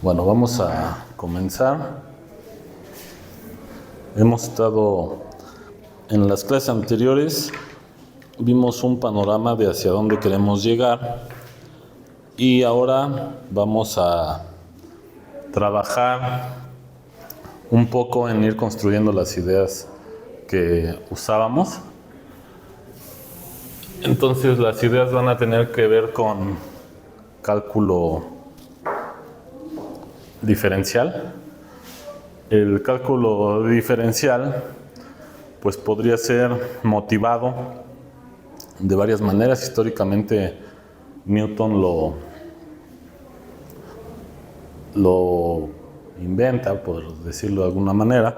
Bueno, vamos a comenzar. Hemos estado en las clases anteriores, vimos un panorama de hacia dónde queremos llegar y ahora vamos a trabajar un poco en ir construyendo las ideas que usábamos. Entonces las ideas van a tener que ver con cálculo diferencial. El cálculo diferencial pues podría ser motivado de varias maneras. Históricamente Newton lo inventa, por decirlo de alguna manera,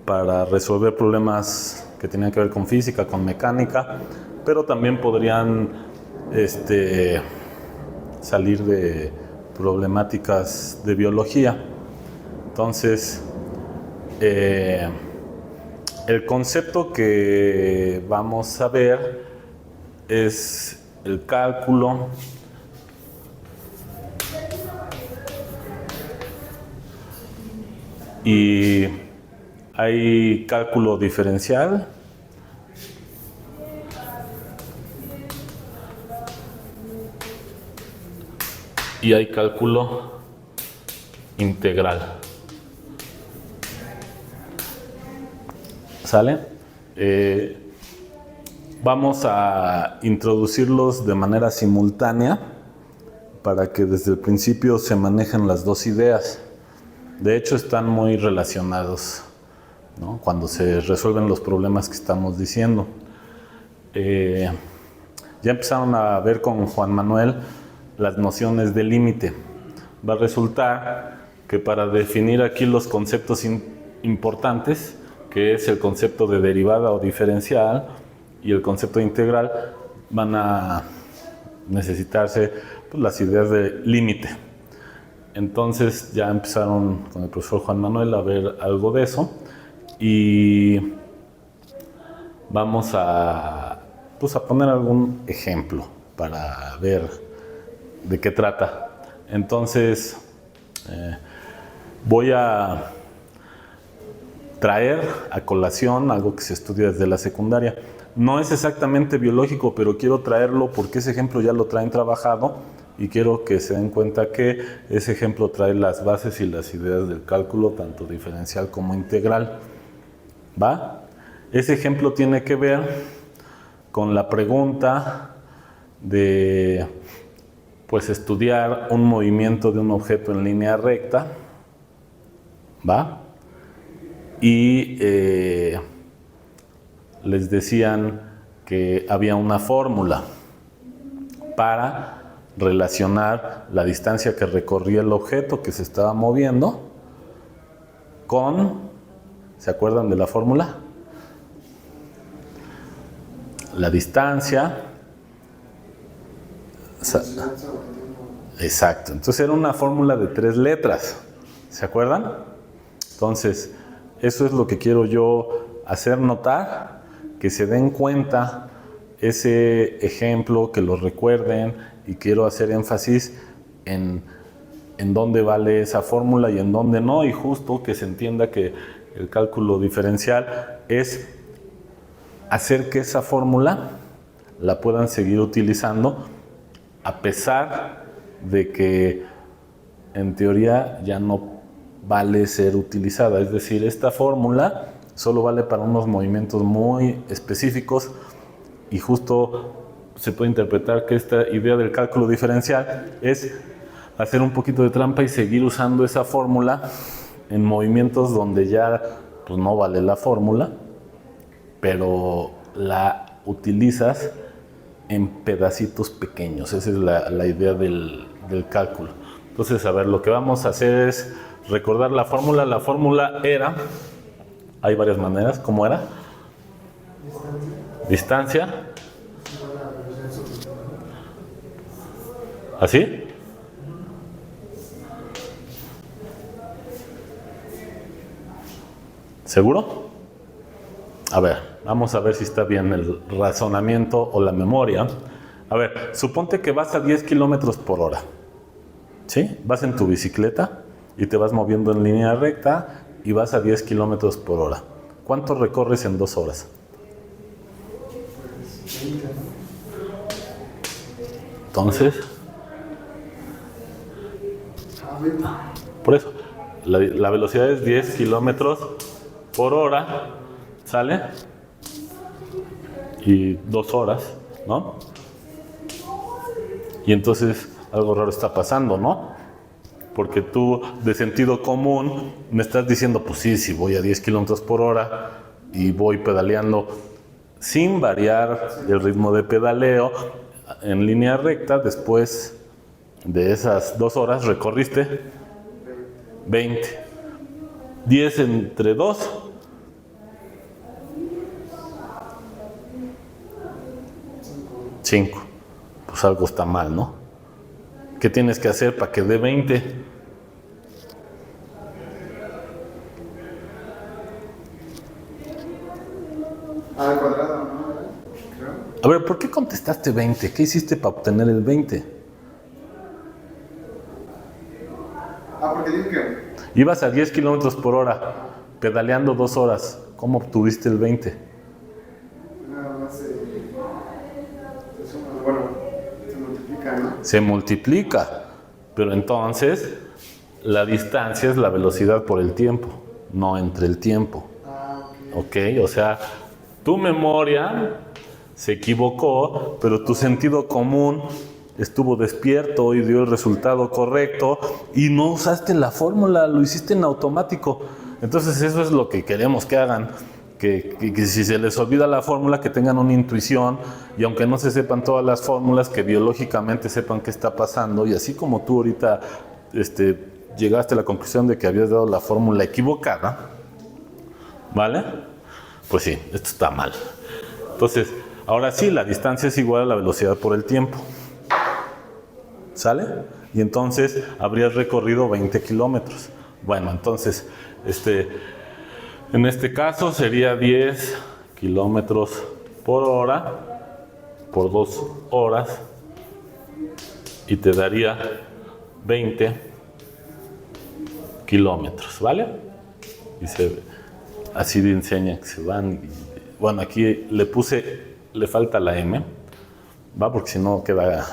para resolver problemas que tenían que ver con física, con mecánica, pero también podrían salir de problemáticas de biología. Entonces, el concepto que vamos a ver es el cálculo y hay cálculo diferencial y hay cálculo integral. ¿Sale? Vamos a introducirlos de manera simultánea para que desde el principio se manejen las dos ideas. De hecho, están muy relacionados, ¿no?, cuando se resuelven los problemas que estamos diciendo. Ya empezaron a ver con Juan Manuel las nociones de límite. Va a resultar que para definir aquí los conceptos importantes, que es el concepto de derivada o diferencial y el concepto de integral, van a necesitarse pues, las ideas de límite. Entonces ya empezaron con el profesor Juan Manuel a ver algo de eso y vamos a poner algún ejemplo para ver de qué trata. Entonces voy a traer a colación algo que se estudia desde la secundaria. No es exactamente biológico, pero quiero traerlo porque ese ejemplo ya lo traen trabajado y quiero que se den cuenta que ese ejemplo trae las bases y las ideas del cálculo, tanto diferencial como integral. ¿Va? Ese ejemplo tiene que ver con la pregunta de pues estudiar un movimiento de un objeto en línea recta. ¿Va? Y les decían que había una fórmula para relacionar la distancia que recorría el objeto que se estaba moviendo con, ¿se acuerdan de la fórmula? La distancia. Exacto. Entonces era una fórmula de 3 letras. ¿Se acuerdan? Entonces, eso es lo que quiero yo hacer notar, que se den cuenta ese ejemplo, que lo recuerden, y quiero hacer énfasis en dónde vale esa fórmula y en dónde no, y justo que se entienda que el cálculo diferencial es hacer que esa fórmula la puedan seguir utilizando a pesar de que en teoría ya no vale ser utilizada. Es decir, esta fórmula solo vale para unos movimientos muy específicos y justo se puede interpretar que esta idea del cálculo diferencial es hacer un poquito de trampa y seguir usando esa fórmula en movimientos donde ya pues, no vale la fórmula, pero la utilizas en pedacitos pequeños. Esa es la idea del cálculo. Entonces, a ver, lo que vamos a hacer es recordar la fórmula. La fórmula era, hay varias maneras, ¿cómo era? Distancia. ¿Así? ¿Seguro? A ver, vamos a ver si está bien el razonamiento o la memoria. A ver, suponte que vas a 10 kilómetros por hora. ¿Sí? Vas en tu bicicleta y te vas moviendo en línea recta y vas a 10 kilómetros por hora. ¿Cuánto recorres en 2 horas? Pues 20, ¿no? Entonces, por eso, la velocidad es 10 kilómetros por hora, ¿sale? Y 2 horas, ¿no? Y entonces algo raro está pasando, ¿no? Porque tú, de sentido común, me estás diciendo, pues sí, si voy a 10 kilómetros por hora y voy pedaleando sin variar el ritmo de pedaleo en línea recta, después de esas 2 horas recorriste 20. 10 entre 2, 5. Pues algo está mal, ¿no? ¿Qué tienes que hacer para que dé 20? Al cuadrado, ¿no? Creo. A ver, ¿por qué contestaste 20? ¿Qué hiciste para obtener el 20? Porque dije que Ibas a 10 kilómetros por hora, pedaleando 2 horas. ¿Cómo obtuviste el 20? nada más se suma, bueno, se multiplica, ¿no? Se multiplica, pero entonces la distancia es la velocidad por el tiempo, no entre el tiempo. Ok, o sea, tu memoria se equivocó, pero tu sentido común estuvo despierto y dio el resultado correcto y no usaste la fórmula, lo hiciste en automático. Entonces eso es lo que queremos que hagan, que si se les olvida la fórmula, que tengan una intuición y aunque no se sepan todas las fórmulas, que biológicamente sepan qué está pasando y así como tú ahorita llegaste a la conclusión de que habías dado la fórmula equivocada, ¿vale? Pues sí, esto está mal. Entonces, ahora sí, la distancia es igual a la velocidad por el tiempo. ¿Sale? Y entonces habrías recorrido 20 kilómetros. Bueno, entonces, en este caso sería 10 kilómetros por hora por 2 horas y te daría 20 kilómetros, ¿vale? Y así de enseña que se van. Bueno, aquí le falta la M, ¿va? Porque si no queda,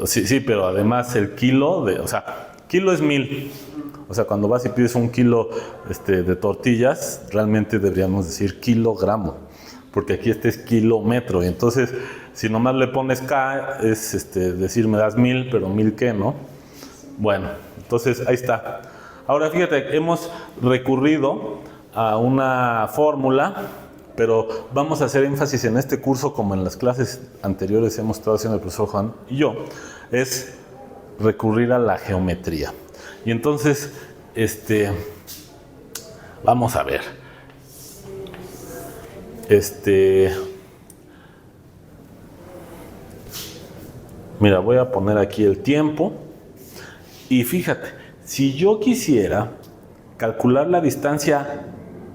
sí, pero además el kilo, o sea, kilo es 1000. O sea, cuando vas y pides un kilo de tortillas, realmente deberíamos decir kilogramo, porque aquí es kilómetro. Y entonces, si nomás le pones K, es decir, me das 1000, pero 1000 ¿qué, no? Bueno, entonces ahí está. Ahora fíjate, hemos recurrido a una fórmula, pero vamos a hacer énfasis en este curso, como en las clases anteriores hemos estado haciendo el profesor Juan y yo, es recurrir a la geometría. Y entonces, vamos a ver. Mira, voy a poner aquí el tiempo. Y fíjate, si yo quisiera calcular la distancia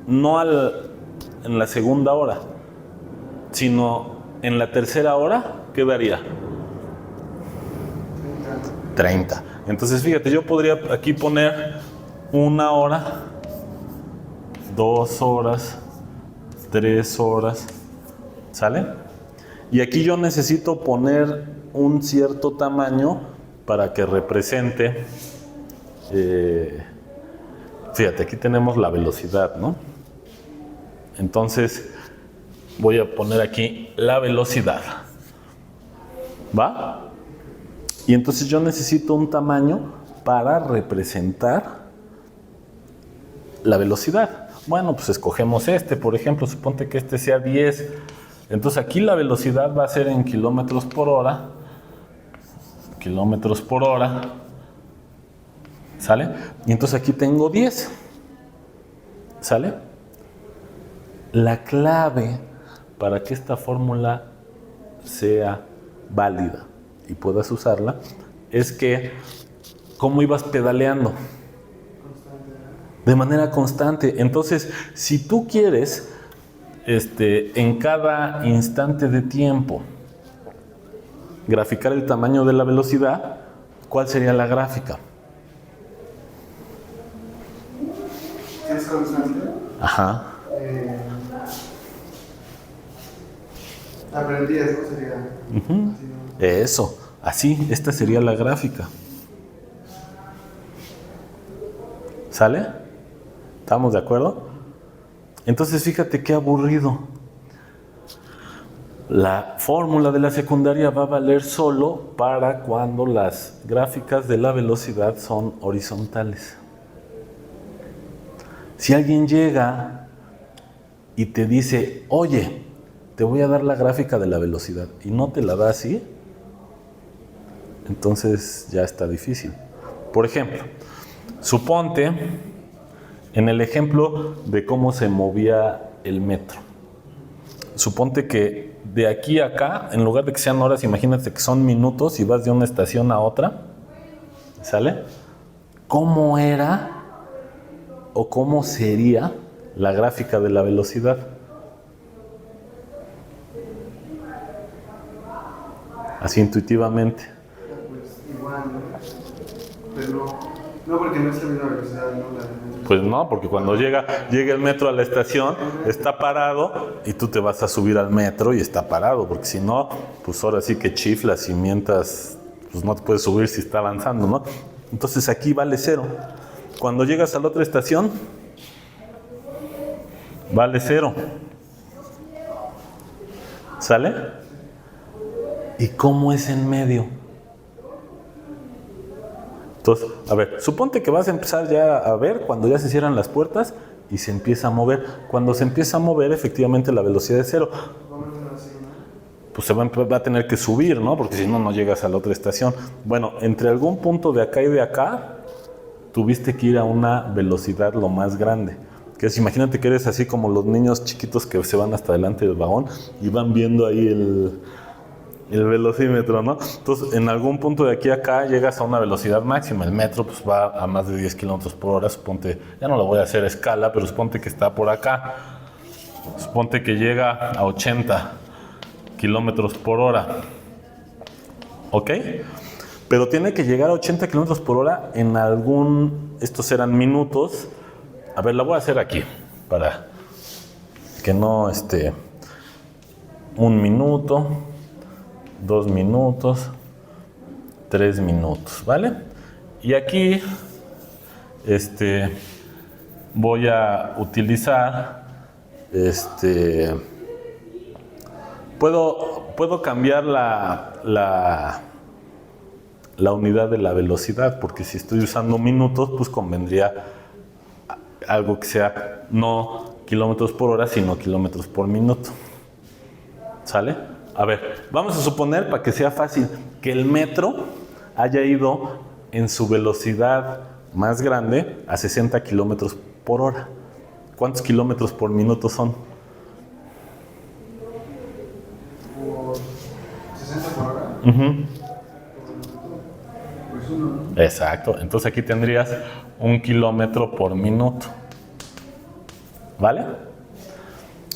no en la segunda hora, sino en la tercera hora, ¿qué daría? 30. Entonces fíjate, yo podría aquí poner 1 hora, 2 horas, 3 horas, ¿sale? Y aquí yo necesito poner un cierto tamaño para que represente, fíjate, aquí tenemos la velocidad, ¿no? Entonces voy a poner aquí la velocidad, ¿va? Y entonces yo necesito un tamaño para representar la velocidad. Bueno, pues escogemos por ejemplo, suponte que sea 10. Entonces aquí la velocidad va a ser en kilómetros por hora. Kilómetros por hora. ¿Sale? Y entonces aquí tengo 10. ¿Sale? La clave para que esta fórmula sea válida y puedas usarla es que ¿cómo ibas pedaleando? De manera constante. Entonces, si tú quieres en cada instante de tiempo graficar el tamaño de la velocidad, ¿cuál sería la gráfica? ¿Qué es constante? Ajá. Aprendías, ¿no? Sería así, ¿no? Eso, así, esta sería la gráfica. ¿Sale? ¿Estamos de acuerdo? Entonces fíjate qué aburrido. La fórmula de la secundaria va a valer solo para cuando las gráficas de la velocidad son horizontales. Si alguien llega y te dice, oye, te voy a dar la gráfica de la velocidad y no te la da así, entonces ya está difícil. Por ejemplo, suponte en el ejemplo de cómo se movía el metro. Suponte que de aquí a acá, en lugar de que sean horas, imagínate que son minutos y vas de una estación a otra. ¿Sale? ¿Cómo era o cómo sería la gráfica de la velocidad? Así intuitivamente. Pues igual, ¿no? Pero no, porque no es la misma velocidad, ¿no? La del metro. Pues no, porque cuando llega el metro a la estación, está parado y tú te vas a subir al metro y está parado, porque si no, pues ahora sí que chiflas y mientras, pues no te puedes subir si está avanzando, ¿no? Entonces aquí vale 0. Cuando llegas a la otra estación, vale 0. ¿Sale? ¿Y cómo es en medio? Entonces, a ver, suponte que vas a empezar ya a ver cuando ya se cierran las puertas y se empieza a mover. Cuando se empieza a mover, efectivamente la velocidad es 0. Pues se va a tener que subir, ¿no? Porque si no, no llegas a la otra estación. Bueno, entre algún punto de acá y de acá, tuviste que ir a una velocidad lo más grande. Que es, imagínate que eres así como los niños chiquitos que se van hasta delante del vagón y van viendo ahí el velocímetro, ¿no? Entonces, en algún punto de aquí a acá llegas a una velocidad máxima. El metro pues va a más de 10 kilómetros por hora. Suponte, ya no lo voy a hacer a escala, pero suponte que está por acá. Suponte que llega a 80 kilómetros por hora. ¿Ok? Pero tiene que llegar a 80 kilómetros por hora en estos eran minutos. A ver, la voy a hacer aquí, para que no, 1 minuto, 2 minutos, 3 minutos, ¿vale? Y aquí, voy a utilizar, puedo cambiar la unidad de la velocidad, porque si estoy usando minutos, pues convendría algo que sea no kilómetros por hora, sino kilómetros por minuto. ¿Sale? A ver, vamos a suponer, para que sea fácil, que el metro haya ido en su velocidad más grande a 60 kilómetros por hora. ¿Cuántos kilómetros por minuto son? Por 60 por hora. Pues 1, ¿no? Exacto. Entonces aquí tendrías 1 kilómetro por minuto. ¿Vale?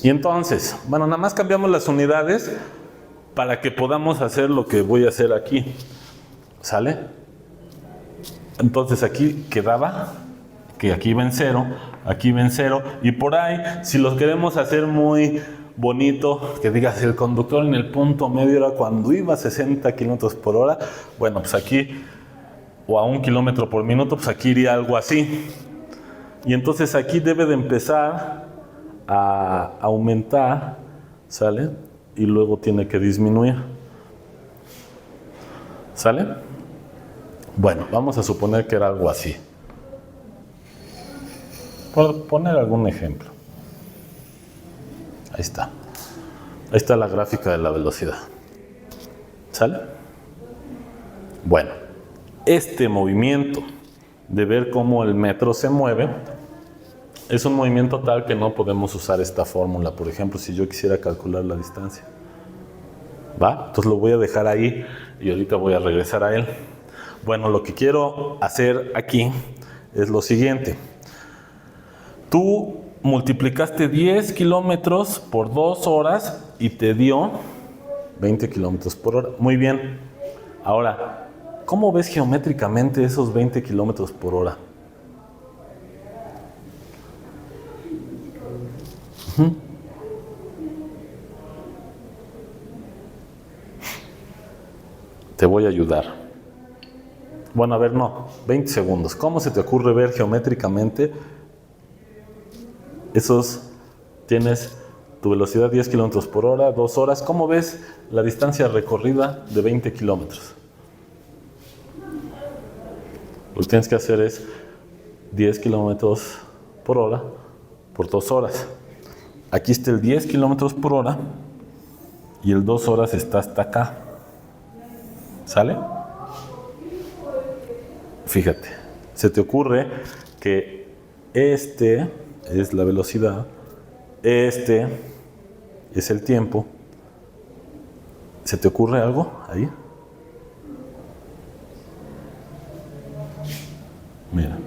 Y entonces, bueno, nada más cambiamos las unidades para que podamos hacer lo que voy a hacer aquí. ¿Sale? Entonces aquí quedaba que aquí ven 0, aquí ven 0. Y por ahí, si los queremos hacer muy bonito, que digas el conductor en el punto medio era cuando iba a 60 kilómetros por hora, bueno, pues aquí, o a 1 kilómetro por minuto, pues aquí iría algo así. Y entonces aquí debe de empezar a aumentar, ¿sale? Y luego tiene que disminuir. ¿Sale? Bueno, vamos a suponer que era algo así. Por poner algún ejemplo. Ahí está. Ahí está la gráfica de la velocidad. ¿Sale? Bueno, este movimiento de ver cómo el metro se mueve es un movimiento tal que no podemos usar esta fórmula. Por ejemplo, si yo quisiera calcular la distancia. ¿Va? Entonces lo voy a dejar ahí y ahorita voy a regresar a él. Bueno, lo que quiero hacer aquí es lo siguiente. Tú multiplicaste 10 kilómetros por 2 horas y te dio 20 kilómetros por hora. Muy bien. Ahora, ¿Cómo ves geométricamente esos 20 kilómetros por hora? Te voy a ayudar. Bueno, a ver, no, 20 segundos. ¿Cómo se te ocurre ver geométricamente esos? Tienes tu velocidad 10 kilómetros por hora, 2 horas. ¿Cómo ves la distancia recorrida de 20 kilómetros? Lo que tienes que hacer es 10 kilómetros por hora por 2 horas. Aquí está el 10 kilómetros por hora y el 2 horas está hasta acá. ¿Sale? Fíjate, se te ocurre que este es la velocidad, este es el tiempo. ¿Se te ocurre algo ahí? Mira,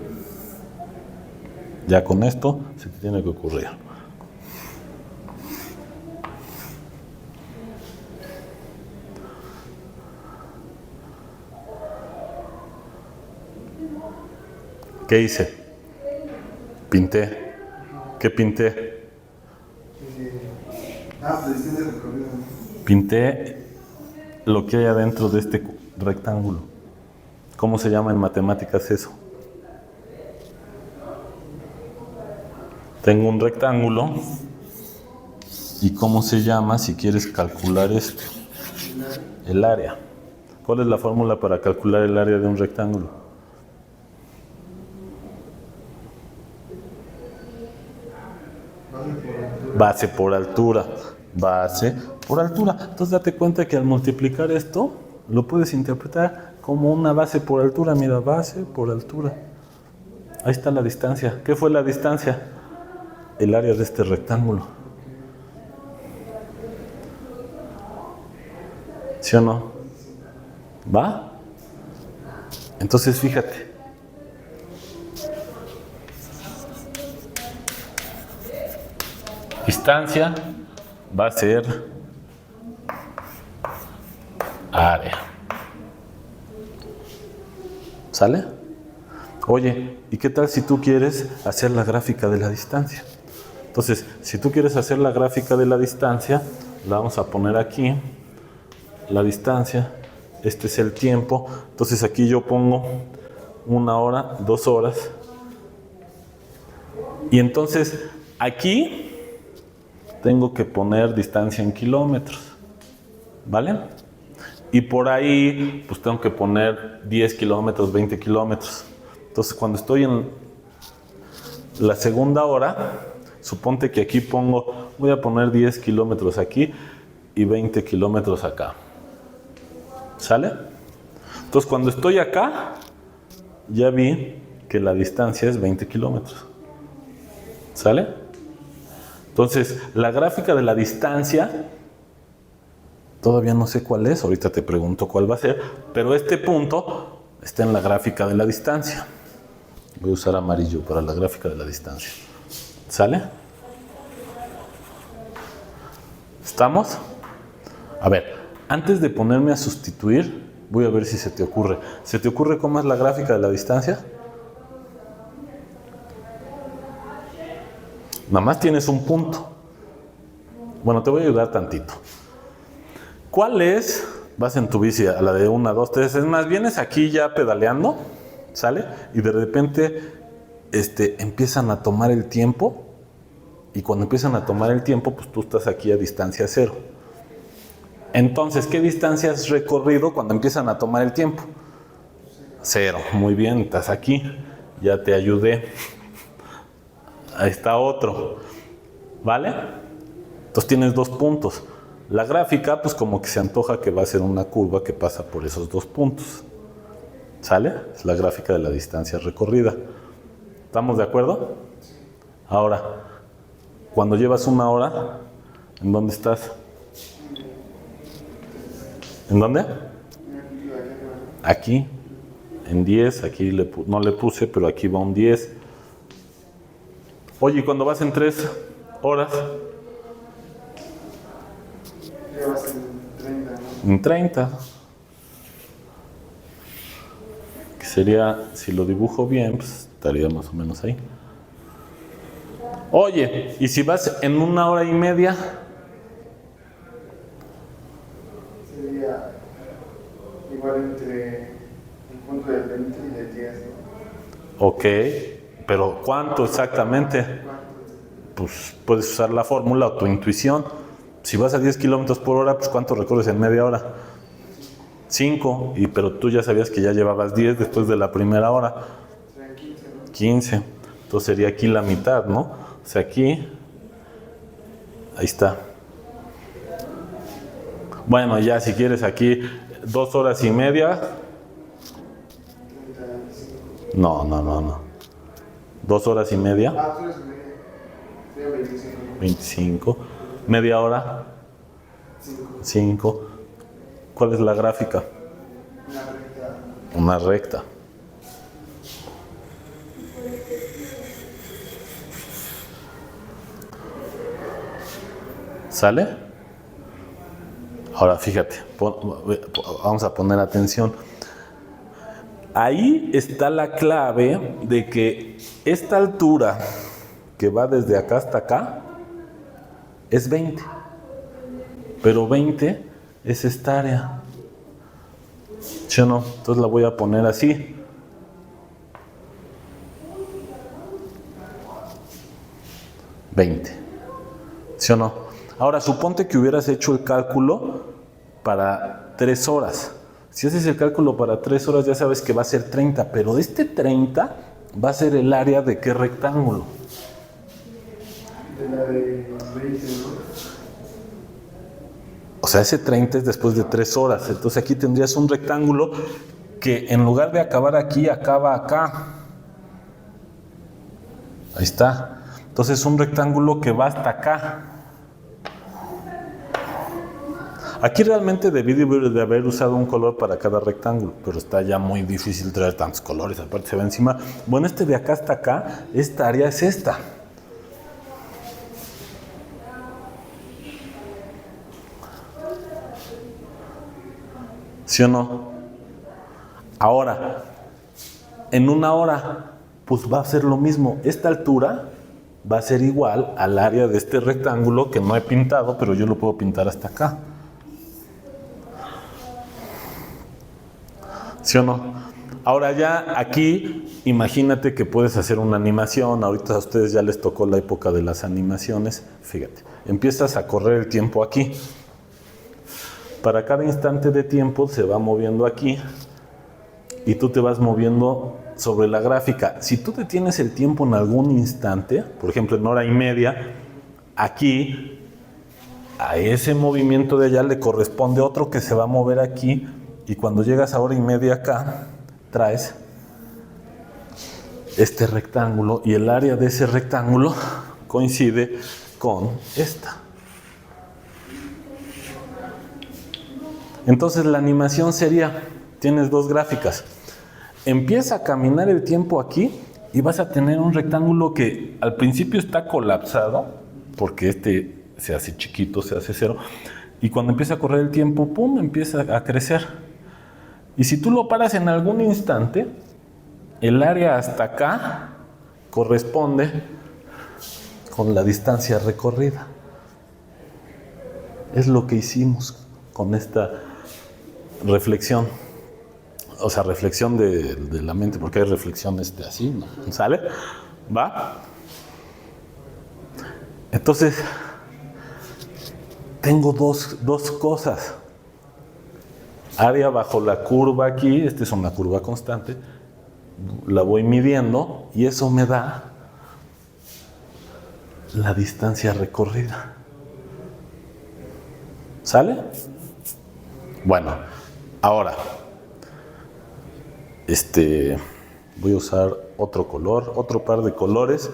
ya con esto se te tiene que ocurrir. ¿Qué hice? Pinté. ¿Qué pinté? Pues distancia recorrida. Pinté lo que hay adentro de este rectángulo. ¿Cómo se llama en matemáticas eso? Tengo un rectángulo. ¿Y cómo se llama si quieres calcular esto? El área. ¿Cuál es la fórmula para calcular el área de un rectángulo? Base por altura. Base por altura. Entonces date cuenta que al multiplicar esto, lo puedes interpretar como una base por altura. Mira, base por altura. Ahí está la distancia. ¿Qué fue la distancia? El área de este rectángulo. ¿Sí o no? ¿Va? Entonces fíjate. Distancia va a ser área. ¿Sale? Oye, ¿y qué tal si tú quieres hacer la gráfica de la distancia? Entonces, si tú quieres hacer la gráfica de la distancia, la vamos a poner aquí. La distancia, este es el tiempo. Entonces aquí yo pongo 1 hora, 2 horas. Y entonces aquí tengo que poner distancia en kilómetros, ¿vale? Y por ahí, pues tengo que poner 10 kilómetros, 20 kilómetros. Entonces, cuando estoy en la segunda hora, suponte que aquí voy a poner 10 kilómetros aquí y 20 kilómetros acá. ¿Sale? Entonces, cuando estoy acá, ya vi que la distancia es 20 kilómetros. ¿Sale? Entonces, la gráfica de la distancia, todavía no sé cuál es, ahorita te pregunto cuál va a ser, pero este punto está en la gráfica de la distancia. Voy a usar amarillo para la gráfica de la distancia. ¿Sale? ¿Estamos? A ver, antes de ponerme a sustituir, voy a ver si se te ocurre. ¿Se te ocurre cómo es la gráfica de la distancia? Nada más tienes un punto. Bueno, te voy a ayudar tantito. ¿Cuál es? Vas en tu bici a la de 1, 2, 3. Es más, vienes aquí ya pedaleando, ¿sale? Y de repente empiezan a tomar el tiempo. Y cuando empiezan a tomar el tiempo, pues tú estás aquí a distancia 0. Entonces, ¿qué distancia has recorrido cuando empiezan a tomar el tiempo? 0. Muy bien, estás aquí. Ya te ayudé. Ahí está otro. ¿Vale? Entonces tienes 2 puntos. La gráfica, pues como que se antoja que va a ser una curva que pasa por esos 2 puntos. ¿Sale? Es la gráfica de la distancia recorrida. ¿Estamos de acuerdo? Ahora, cuando llevas 1 hora, ¿en dónde estás? ¿En dónde? Aquí. En 10. Aquí no le puse, pero aquí va un 10. Oye, ¿y cuando vas en 3 horas? Ya vas en 30, ¿no? En 30. sería, si lo dibujo bien, pues estaría más o menos ahí. Oye, ¿y si vas en 1 hora y media? Sería igual entre el punto del 20 y del 10, ¿no? Ok, pero ¿cuánto exactamente? Pues puedes usar la fórmula o tu intuición. Si vas a 10 kilómetros por hora, pues ¿cuánto recorres en media hora? 5, pero tú ya sabías que ya llevabas 10 después de la primera hora. Serían 15, ¿no? 15. Entonces sería aquí la mitad, ¿no? O sea, aquí, ahí está. Bueno, ya si quieres aquí 2 horas y media. 35. No. 2 horas y media. Ah, tú eres media. Sería 25, ¿no? 25. Media hora. 5. 5. ¿Cuál es la gráfica? Una recta. Una recta. ¿Sale? Ahora fíjate, vamos a poner atención. Ahí está la clave de que esta altura que va desde acá hasta acá es 20. Pero 20 es esta área. ¿Sí o no? Entonces la voy a poner así. ¿Sí o no? Ahora, suponte que hubieras hecho el cálculo para 3 horas. Si haces el cálculo para 3 horas, ya sabes que va a ser 30, pero este 30 va a ser el área de qué rectángulo. De la de 20, ¿no? O sea, ese 30 es después de 3 horas. Entonces aquí tendrías un rectángulo que en lugar de acabar aquí, acaba acá. Ahí está. Entonces es un rectángulo que va hasta acá. Aquí realmente debí de haber usado un color para cada rectángulo, pero está ya muy difícil traer tantos colores, aparte se ve encima. Bueno, este de acá hasta acá, esta área es esta. ¿Sí o no? Ahora, en 1 hora, pues va a ser lo mismo. Esta altura va a ser igual al área de este rectángulo que no he pintado, pero yo lo puedo pintar hasta acá. ¿Sí o no? Ahora ya aquí, imagínate que puedes hacer una animación. Ahorita a ustedes ya les tocó la época de las animaciones. Fíjate, empiezas a correr el tiempo aquí. Para cada instante de tiempo se va moviendo aquí y tú te vas moviendo sobre la gráfica. Si tú detienes el tiempo en algún instante, por ejemplo en 1 hora y media, aquí a ese movimiento de allá le corresponde otro que se va a mover aquí. Y cuando llegas a 1 hora y media acá, traes este rectángulo y el área de ese rectángulo coincide con esta. Entonces la animación sería, tienes dos gráficas. Empieza a caminar el tiempo aquí y vas a tener un rectángulo que al principio está colapsado, porque este se hace chiquito, se hace cero. Y cuando empieza a correr el tiempo, ¡pum!, empieza a crecer. Y si tú lo paras en algún instante, el área hasta acá corresponde con la distancia recorrida. Es lo que hicimos con esta reflexión. O sea, reflexión de la mente, porque hay reflexiones de así, ¿no? ¿Sale? ¿Va? Entonces, tengo dos cosas. Área bajo la curva aquí, esta es una curva constante, la voy midiendo y eso me da la distancia recorrida. ¿Sale? Bueno, ahora, voy a usar otro color, otro par de colores.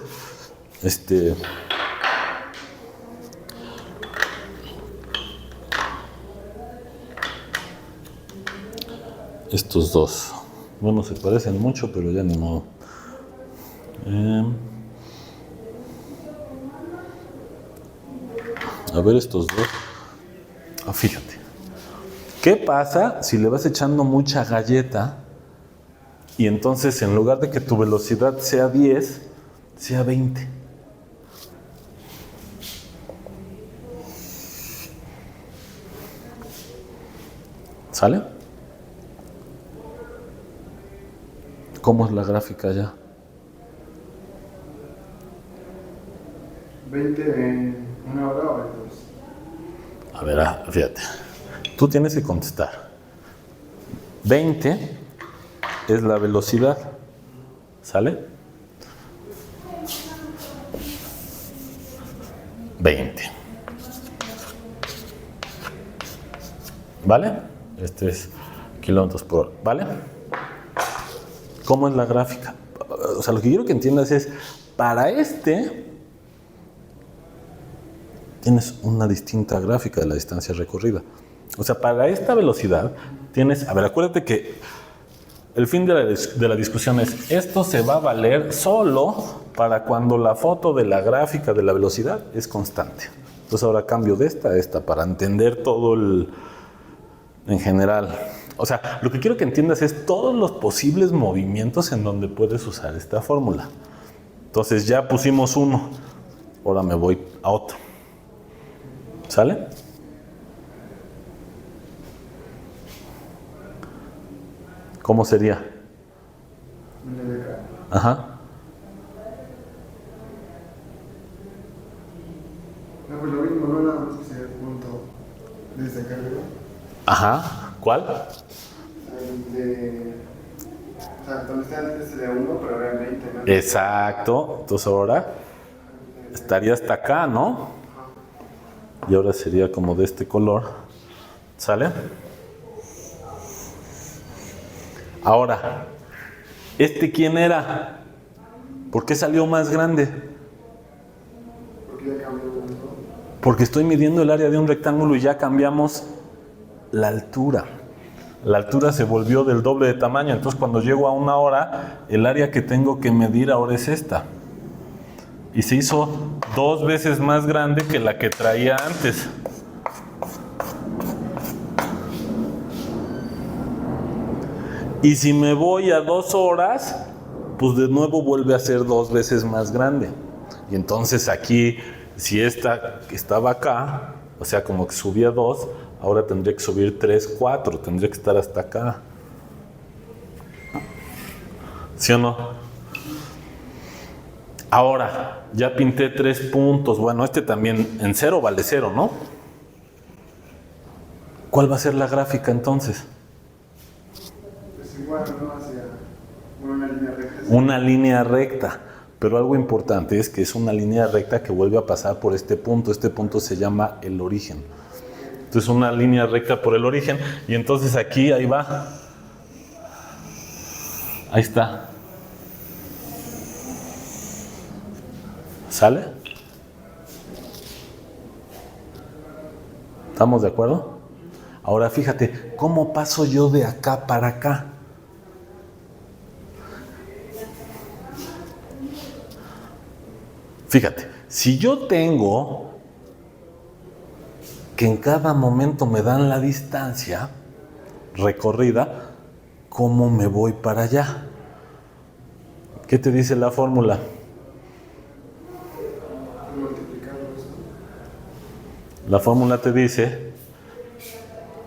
Estos dos. Bueno, se parecen mucho, pero ya ni modo. A ver estos dos. Fíjate. ¿Qué pasa si le vas echando mucha galleta Y entonces, en lugar de que tu velocidad sea 10, sea 20. ¿Sale? ¿Cómo es la gráfica ya? 20 en 1 hora o en 2. A ver, fíjate. Tú tienes que contestar. 20 es la velocidad. ¿Sale? 20. ¿Vale? Este es kilómetros por hora. ¿Vale? ¿Cómo es la gráfica? O sea, lo que quiero que entiendas es, para tienes una distinta gráfica de la distancia recorrida. O sea, para esta velocidad tienes... A ver, acuérdate que el fin de la discusión es, esto se va a valer solo para cuando la foto de la gráfica de la velocidad es constante. Entonces ahora cambio de esta a esta para entender todo en general. O sea, lo que quiero que entiendas es todos los posibles movimientos en donde puedes usar esta fórmula. Entonces ya pusimos uno, ahora me voy a otro. ¿Sale? ¿Cómo sería? Ajá. No, pues lo mismo, no nada más que sea el punto desde acá arriba. Ajá. ¿Cuál? O sea, donde está antes de 1, pero ahora en 20, ¿no? Exacto. Entonces ahora estaría hasta acá, ¿no? Y ahora sería como de este color. ¿Sale? Ahora, ¿quién era? ¿Por qué salió más grande? Porque ya cambió el punto. Porque estoy midiendo el área de un rectángulo y ya cambiamos la altura. La altura se volvió del doble de tamaño. Entonces, cuando llego a 1 hora, el área que tengo que medir ahora es esta. Y se hizo 2 veces más grande que la que traía antes. Y si me voy a 2 horas, pues de nuevo vuelve a ser 2 veces más grande. Y entonces aquí, si esta que estaba acá, o sea, como que subía 2, ahora tendría que subir 3, 4, tendría que estar hasta acá. ¿Sí o no? Ahora, ya pinté 3 puntos. Bueno, este también en 0 vale 0, ¿no? ¿Cuál va a ser la gráfica entonces? Pues igual, ¿no? Hacia una línea recta. Una línea recta. Pero algo importante es que es una línea recta que vuelve a pasar por este punto. Este punto se llama el origen. Entonces, una línea recta por el origen. Y entonces aquí, ahí va. Ahí está. ¿Sale? ¿Estamos de acuerdo? Ahora fíjate, ¿cómo paso yo de acá para acá? Fíjate, si yo tengo que en cada momento me dan la distancia recorrida, ¿cómo me voy para allá? ¿Qué te dice la fórmula? La fórmula te dice,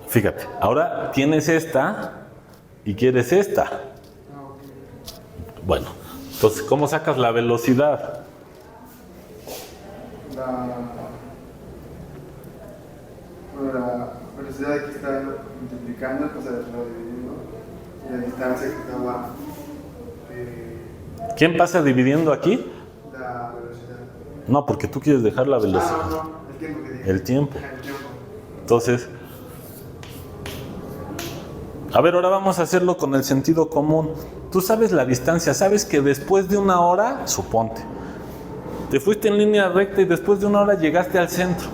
fíjate, ahora tienes esta y quieres esta. Bueno, entonces, ¿cómo sacas la velocidad? La velocidad aquí está multiplicando, o sea, lo dividiendo, y la distancia que estaba... ¿Quién pasa dividiendo aquí? La velocidad. No, porque tú quieres dejar la velocidad. No, el tiempo que dije. El tiempo. El tiempo. Entonces, a ver, ahora vamos a hacerlo con el sentido común. Tú sabes la distancia, sabes que después de 1 hora, suponte, te fuiste en línea recta y después de 1 hora llegaste al centro,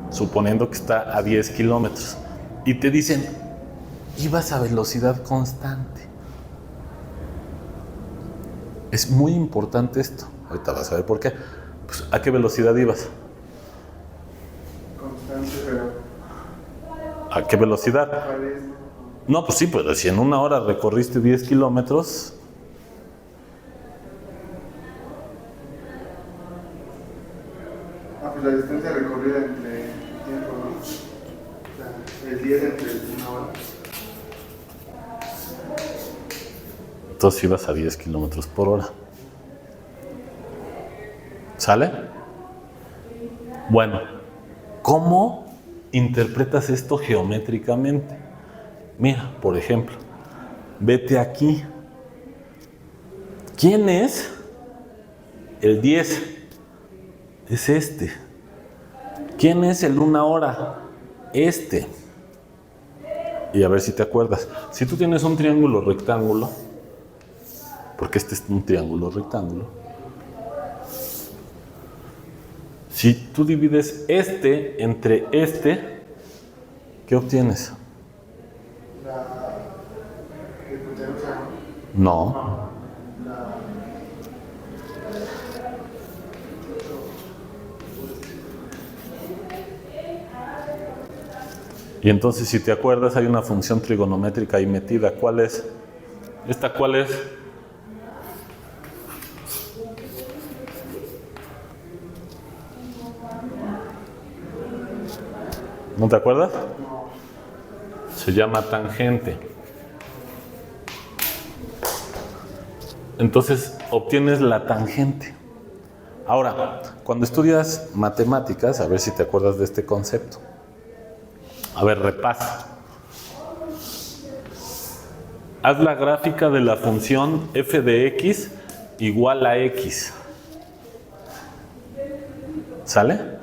suponiendo que está a 10 kilómetros, y te dicen, ibas a velocidad constante. Es muy importante esto. Ahorita vas a ver por qué. Pues, ¿a qué velocidad ibas? Constante, pero... ¿A qué velocidad? ¿Cuál es? No, pues sí, pero si en una hora recorriste 10 kilómetros, Pues la distancia recorrida entre tiempo, ¿no? O sea, el 10 entre una hora. entonces ibas a 10 kilómetros por hora. ¿Sale? Bueno, ¿cómo interpretas esto geométricamente? Mira, por ejemplo, vete aquí. ¿Quién es el 10? Es este. ¿Quién es el 1 hora? Este. Y a ver si te acuerdas. Si tú tienes un triángulo rectángulo, porque este es un triángulo rectángulo, si tú divides este entre este, ¿qué obtienes? La hipotenusa, No. Y entonces, si te acuerdas, hay una función trigonométrica ahí metida. ¿Cuál es? ¿Esta cuál es? ¿No te acuerdas? Se llama tangente. Entonces, obtienes la tangente. Ahora, cuando estudias matemáticas, a ver si te acuerdas de este concepto. A ver, repasa. Haz la gráfica de la función f de x igual a x. ¿Sale?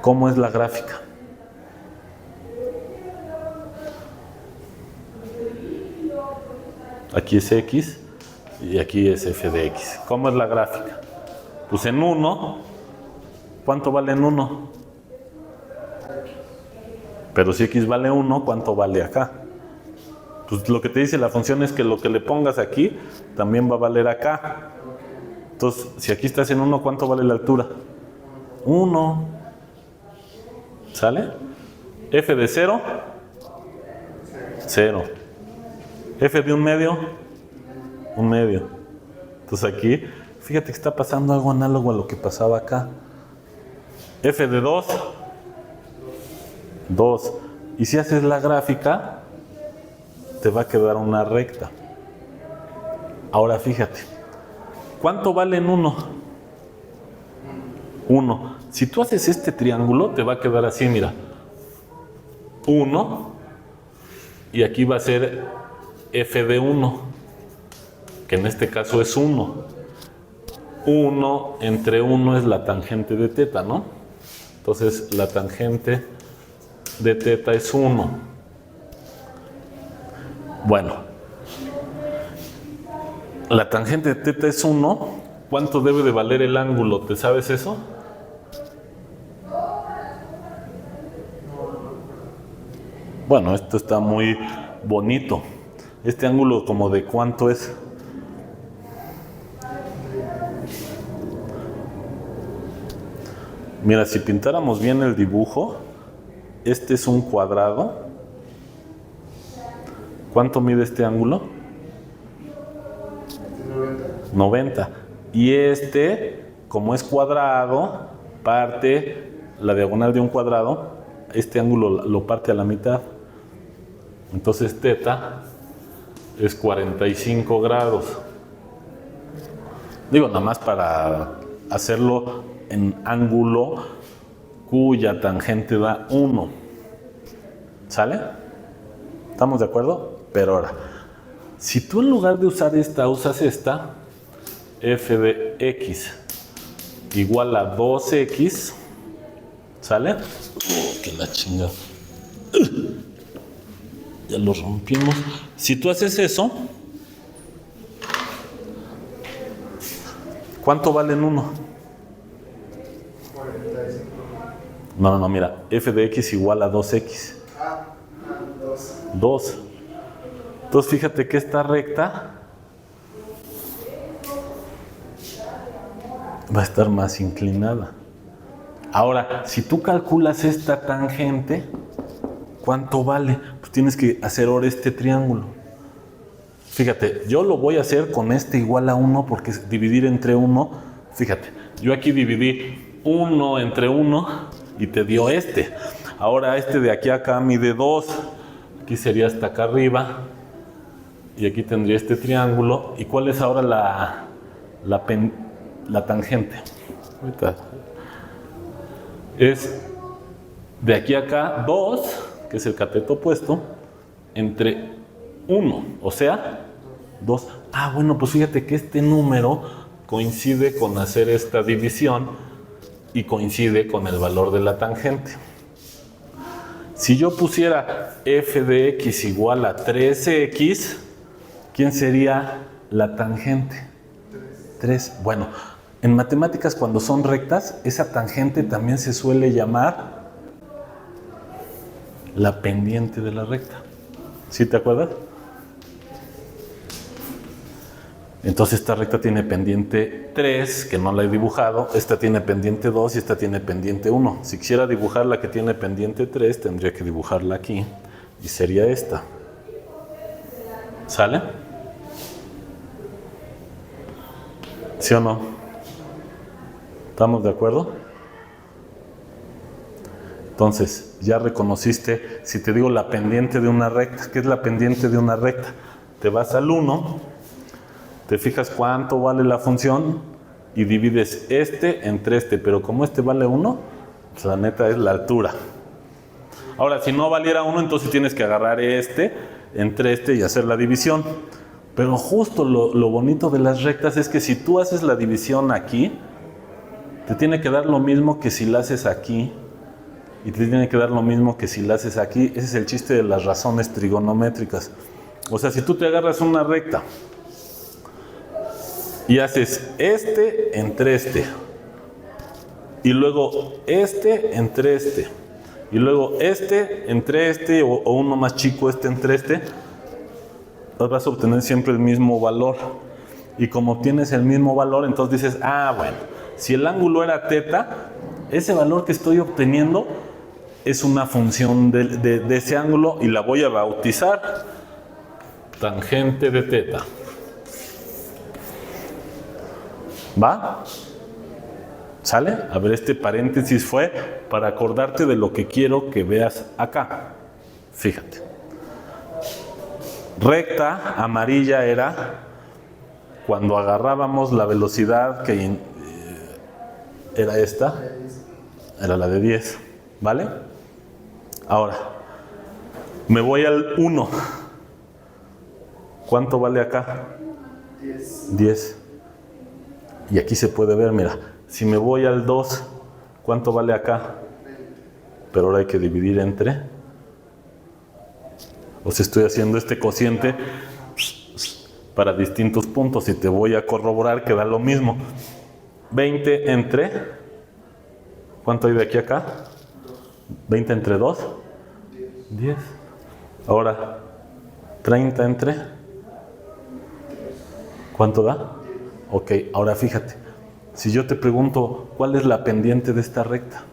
¿Cómo es la gráfica? Aquí es x y aquí es f de x. ¿Cómo es la gráfica? Pues en 1, ¿cuánto vale en 1? Pero si x vale 1, ¿cuánto vale acá? Pues lo que te dice la función es que lo que le pongas aquí también va a valer acá. Entonces, si aquí estás en 1, ¿cuánto vale la altura? 1. ¿Sale? F de 0, 0. F de 1 medio, 1 medio. Entonces aquí, fíjate que está pasando algo análogo a lo que pasaba acá. F de 2, 2. Y si haces la gráfica, te va a quedar una recta. Ahora fíjate, ¿cuánto vale en 1? 1. Si tú haces este triángulo, te va a quedar así, mira. 1. Y aquí va a ser f de 1, que en este caso es 1. 1 entre 1 es la tangente de teta, ¿no? Entonces la tangente de teta es 1. Bueno, la tangente de teta es 1. ¿Cuánto debe de valer el ángulo? ¿Te sabes eso? Bueno, esto está muy bonito. Este ángulo, ¿como de cuánto es? Mira, si pintáramos bien el dibujo, este es un cuadrado. ¿Cuánto mide este ángulo? 90. Y este, como es cuadrado, parte la diagonal de un cuadrado, este ángulo lo parte a la mitad. Entonces teta es 45 grados. Digo, nada más para hacerlo en ángulo cuya tangente da 1. ¿Sale? ¿Estamos de acuerdo? Pero ahora, si tú en lugar de usar esta, usas esta, f de x igual a 2x, ¿sale? Que la chingada. Ya lo rompimos. Si tú haces eso, ¿cuánto vale en 1? 45. No, mira, f de x igual a 2x. 2. Entonces fíjate que esta recta va a estar más inclinada. Ahora, si tú calculas esta tangente, ¿cuánto vale? Pues tienes que hacer ahora este triángulo. Fíjate, yo lo voy a hacer con este igual a 1 porque es dividir entre 1. Fíjate, yo aquí dividí 1 entre 1 y te dio este. Ahora este de aquí a acá mide 2. Aquí sería hasta acá arriba. Y aquí tendría este triángulo. ¿Y cuál es ahora la tangente? Ahorita. Es de aquí a acá 2, que es el cateto opuesto, entre 1, o sea, 2. Ah, bueno, pues fíjate que este número coincide con hacer esta división y coincide con el valor de la tangente. Si yo pusiera f de x igual a 3x, ¿quién sería la tangente? 3. Bueno, en matemáticas cuando son rectas, esa tangente también se suele llamar la pendiente de la recta. ¿Sí te acuerdas? Entonces esta recta tiene pendiente 3, que no la he dibujado, esta tiene pendiente 2 y esta tiene pendiente 1. Si quisiera dibujar la que tiene pendiente 3, tendría que dibujarla aquí y sería esta. ¿Sale? ¿Sí o no? ¿Estamos de acuerdo? Entonces, ya reconociste, si te digo la pendiente de una recta, ¿qué es la pendiente de una recta? Te vas al 1, te fijas cuánto vale la función y divides este entre este, pero como este vale 1, pues la neta es la altura. Ahora, si no valiera 1, entonces tienes que agarrar este entre este y hacer la división. Pero justo lo bonito de las rectas es que si tú haces la división aquí, te tiene que dar lo mismo que si la haces aquí. Y te tiene que dar lo mismo que si la haces aquí. Ese es el chiste de las razones trigonométricas. O sea, si tú te agarras una recta y haces este entre este, y luego este entre este, y luego este entre este, o uno más chico este entre este, vas a obtener siempre el mismo valor. Y como obtienes el mismo valor, entonces dices, ah, bueno, si el ángulo era teta, ese valor que estoy obteniendo es una función de ese ángulo y la voy a bautizar tangente de teta. ¿Va? ¿Sale? A ver, este paréntesis fue para acordarte de lo que quiero que veas acá. Fíjate. Recta amarilla era cuando agarrábamos la velocidad que era esta, era la de 10. ¿Vale? Ahora, me voy al 1. ¿Cuánto vale acá? 10. Y aquí se puede ver, mira, si me voy al 2, ¿cuánto vale acá? Pero ahora hay que dividir entre. O sea, estoy haciendo este cociente para distintos puntos y te voy a corroborar que da lo mismo. 20 entre. ¿Cuánto hay de aquí a acá? 20 entre 2, 10. Ahora, 30 entre. ¿Cuánto da? Ok, ahora fíjate. Si yo te pregunto, ¿cuál es la pendiente de esta recta?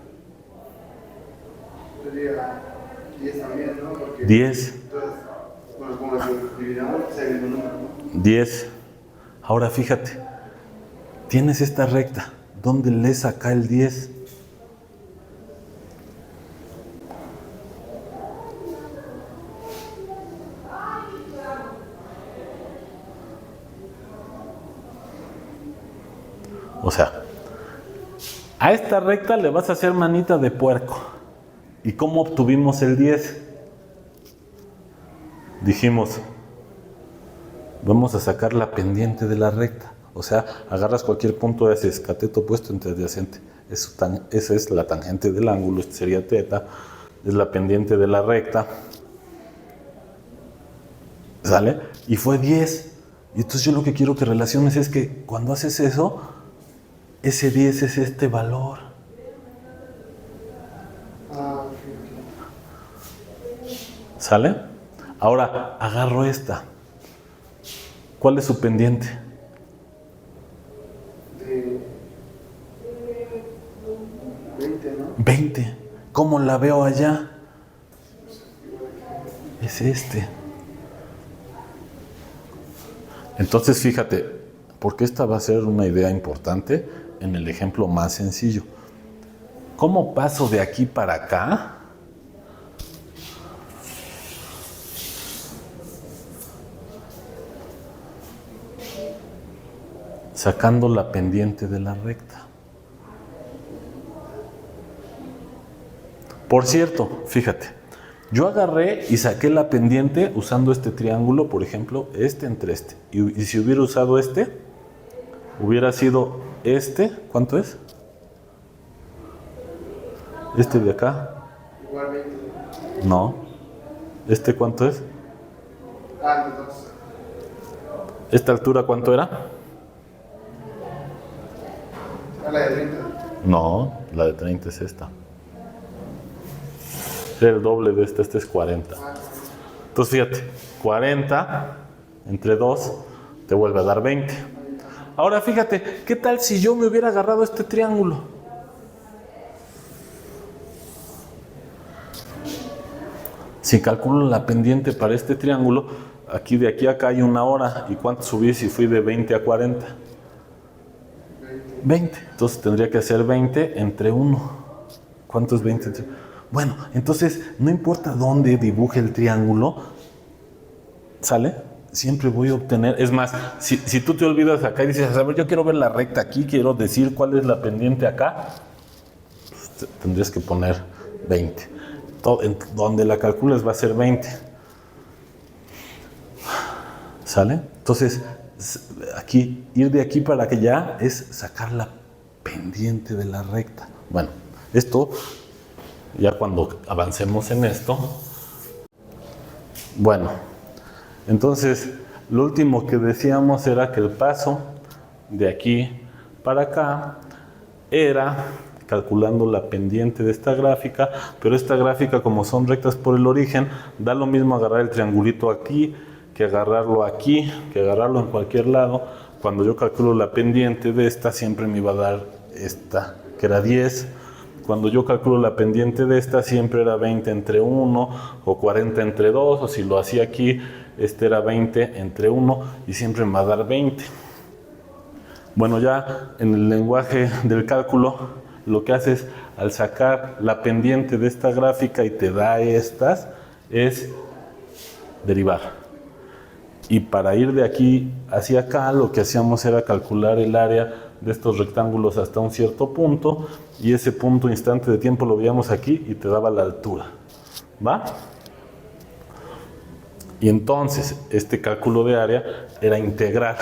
Sería 10 también, ¿no? Porque 10. Entonces, bueno, como lo dividamos, sería el mismo número, ¿no? 10. Ahora fíjate. Tienes esta recta. ¿Dónde lees acá el 10? O sea, a esta recta le vas a hacer manita de puerco. ¿Y cómo obtuvimos el 10? Dijimos, vamos a sacar la pendiente de la recta. O sea, agarras cualquier punto de ese cateto opuesto entre adyacente. Esa es la tangente del ángulo, este sería teta. Es la pendiente de la recta. ¿Sale? Y fue 10. Y entonces yo lo que quiero que relaciones es que cuando haces eso, ese 10 es este valor. ¿Sale? Ahora agarro esta. ¿Cuál es su pendiente? De 20, ¿no? 20. ¿Cómo la veo allá? es este. Entonces fíjate, porque esta va a ser una idea importante en el ejemplo más sencillo. ¿Cómo paso de aquí para acá? Sacando la pendiente de la recta. Por cierto, fíjate, yo agarré y saqué la pendiente usando este triángulo, por ejemplo, este entre este. Y si hubiera usado este, hubiera sido este, ¿cuánto es? Este de acá. Igual 20. No. ¿Este cuánto es? Entonces. ¿Esta altura cuánto era? La de 30. No, la de 30 es esta. El doble de esta es 40. Entonces fíjate, 40 entre 2 te vuelve a dar 20. Ahora fíjate, ¿qué tal si yo me hubiera agarrado este triángulo? Si calculo la pendiente para este triángulo, aquí de aquí a acá hay 1 hora. ¿Y cuánto subí si fui de 20 a 40? 20. Entonces tendría que hacer 20 entre 1. ¿Cuánto es 20 entre 1? Bueno, entonces no importa dónde dibuje el triángulo, ¿sale? Siempre voy a obtener, es más, si tú te olvidas acá y dices, a ver, yo quiero ver la recta aquí, quiero decir cuál es la pendiente acá, pues tendrías que poner 20. Donde la calculas va a ser 20. ¿Sale? Entonces, aquí, ir de aquí para allá es sacar la pendiente de la recta. Bueno, esto, ya cuando avancemos en esto, bueno, entonces, lo último que decíamos era que el paso de aquí para acá era calculando la pendiente de esta gráfica, pero esta gráfica, como son rectas por el origen, da lo mismo agarrar el triangulito aquí, que agarrarlo aquí, que agarrarlo en cualquier lado. Cuando yo calculo la pendiente de esta, siempre me iba a dar esta, que era 10. Cuando yo calculo la pendiente de esta, siempre era 20 entre 1, o 40 entre 2, o si lo hacía aquí, este era 20 entre 1, y siempre me va a dar 20. Bueno, ya en el lenguaje del cálculo, lo que haces al sacar la pendiente de esta gráfica y te da estas, es derivar. Y para ir de aquí hacia acá, lo que hacíamos era calcular el área de estos rectángulos hasta un cierto punto, y ese punto instante de tiempo lo veíamos aquí y te daba la altura. ¿Va? Y entonces, este cálculo de área era integrar.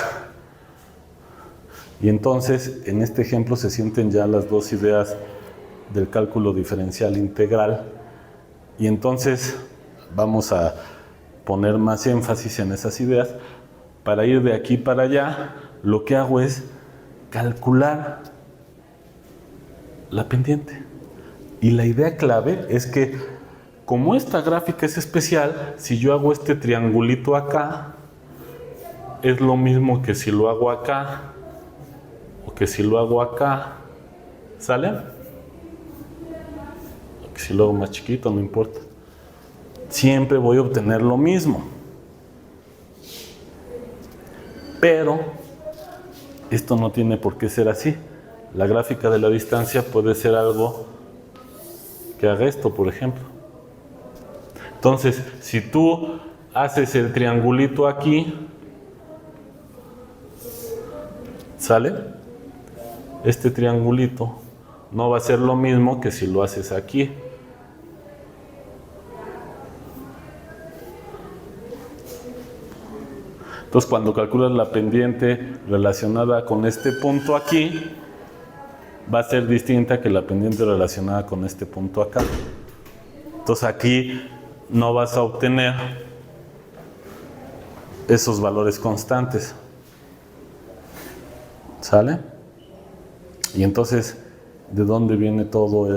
Y entonces, en este ejemplo se sienten ya las dos ideas del cálculo diferencial integral. Y entonces vamos a poner más énfasis en esas ideas. Para ir de aquí para allá, lo que hago es calcular la pendiente. Y la idea clave es que, como esta gráfica es especial, si yo hago este triangulito acá, es lo mismo que si lo hago acá, o que si lo hago acá, ¿sale? O que si lo hago más chiquito, no importa. Siempre voy a obtener lo mismo. Pero esto no tiene por qué ser así. La gráfica de la distancia puede ser algo que haga esto, por ejemplo. Entonces, si tú haces el triangulito aquí, ¿sale? Este triangulito no va a ser lo mismo que si lo haces aquí. Entonces, cuando calculas la pendiente relacionada con este punto aquí, va a ser distinta que la pendiente relacionada con este punto acá. Entonces, aquí no vas a obtener esos valores constantes. ¿Sale? Y entonces, ¿de dónde viene todo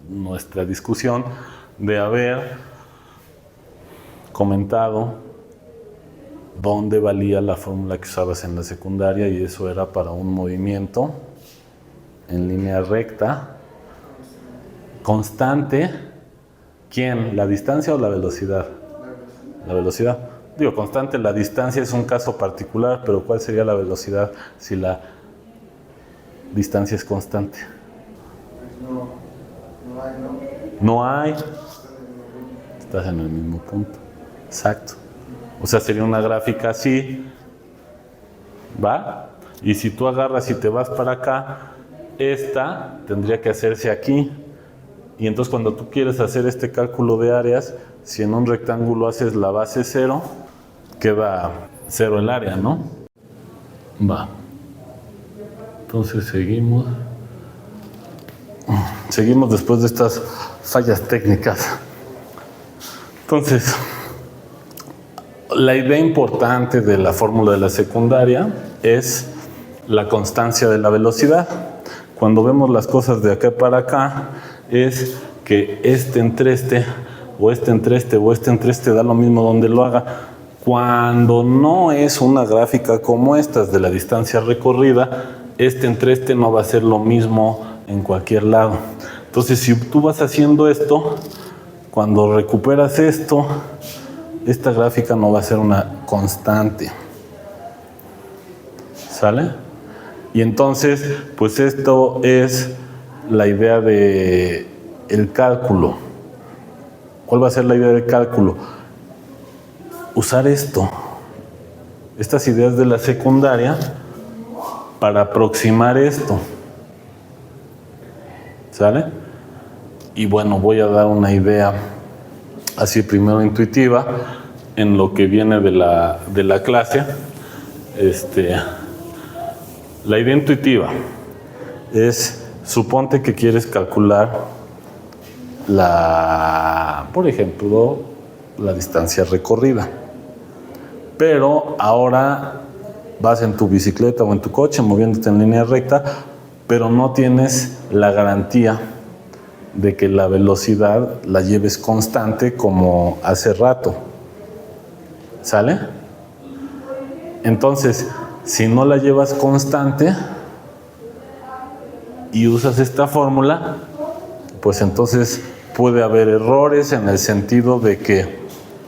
nuestra discusión de haber comentado dónde valía la fórmula que usabas en la secundaria? Y eso era para un movimiento en línea recta, constante, ¿Quién? ¿La distancia o la velocidad? La velocidad. Digo, constante, la distancia es un caso particular, pero ¿cuál sería la velocidad si la distancia es constante? Pues no hay, ¿no? No hay. Estás en el mismo punto. Exacto. O sea, sería una gráfica así. ¿Va? Y si tú agarras y te vas para acá, esta tendría que hacerse aquí. Y entonces cuando tú quieres hacer este cálculo de áreas, si en un rectángulo haces la base 0, queda 0 el área, ¿no? Va. Entonces seguimos. Seguimos después de estas fallas técnicas. Entonces, la idea importante de la fórmula de la secundaria es la constancia de la velocidad. Cuando vemos las cosas de acá para acá, es que este entre este, o este entre este, o este entre este, da lo mismo donde lo haga. Cuando no es una gráfica como estas de la distancia recorrida, este entre este no va a ser lo mismo en cualquier lado. Entonces, si tú vas haciendo esto, cuando recuperas esto, esta gráfica no va a ser una constante. ¿Sale? Y entonces, pues esto es la idea de el cálculo. ¿Cuál va a ser la idea del cálculo? Usar esto, estas ideas de la secundaria, para aproximar esto. ¿Sale? Y bueno, voy a dar una idea así primero intuitiva en lo que viene de la clase. La idea intuitiva es, suponte que quieres calcular por ejemplo, la distancia recorrida. Pero ahora vas en tu bicicleta o en tu coche moviéndote en línea recta, pero no tienes la garantía de que la velocidad la lleves constante como hace rato. ¿Sale? Entonces, si no la llevas constante y usas esta fórmula, pues entonces puede haber errores en el sentido de que,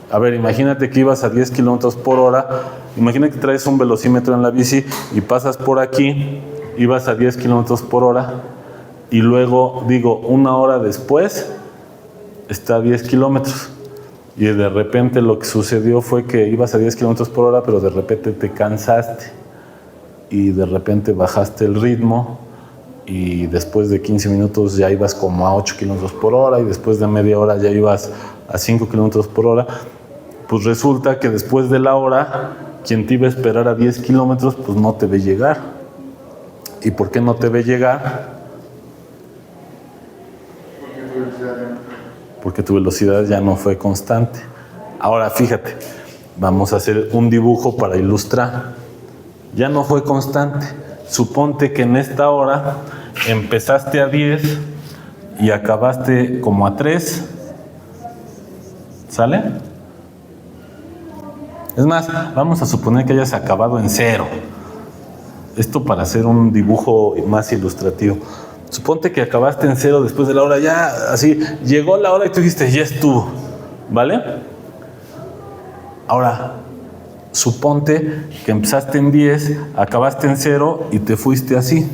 a ver, imagínate que ibas a 10 kilómetros por hora, imagina que traes un velocímetro en la bici y pasas por aquí, ibas a 10 kilómetros por hora, y luego, digo, una hora después, está a 10 kilómetros. Y de repente lo que sucedió fue que ibas a 10 kilómetros por hora, pero de repente te cansaste. Y de repente bajaste el ritmo. Y después de 15 minutos ya ibas como a 8 kilómetros por hora. Y después de media hora ya ibas a 5 kilómetros por hora. Pues resulta que después de la hora, quien te iba a esperar a 10 kilómetros, pues no te ve llegar. ¿Y por qué no te ve llegar? Porque tu velocidad ya no fue constante. Ahora fíjate, vamos a hacer un dibujo para ilustrar. Ya no fue constante. Suponte que en esta hora empezaste a 10 y acabaste como a 3. ¿Sale? Es más, vamos a suponer que hayas acabado en 0. Esto para hacer un dibujo más ilustrativo. Suponte que acabaste en 0 después de la hora, ya así, llegó la hora y tú dijiste, ya estuvo, ¿vale? Ahora, suponte que empezaste en 10, acabaste en 0 y te fuiste así.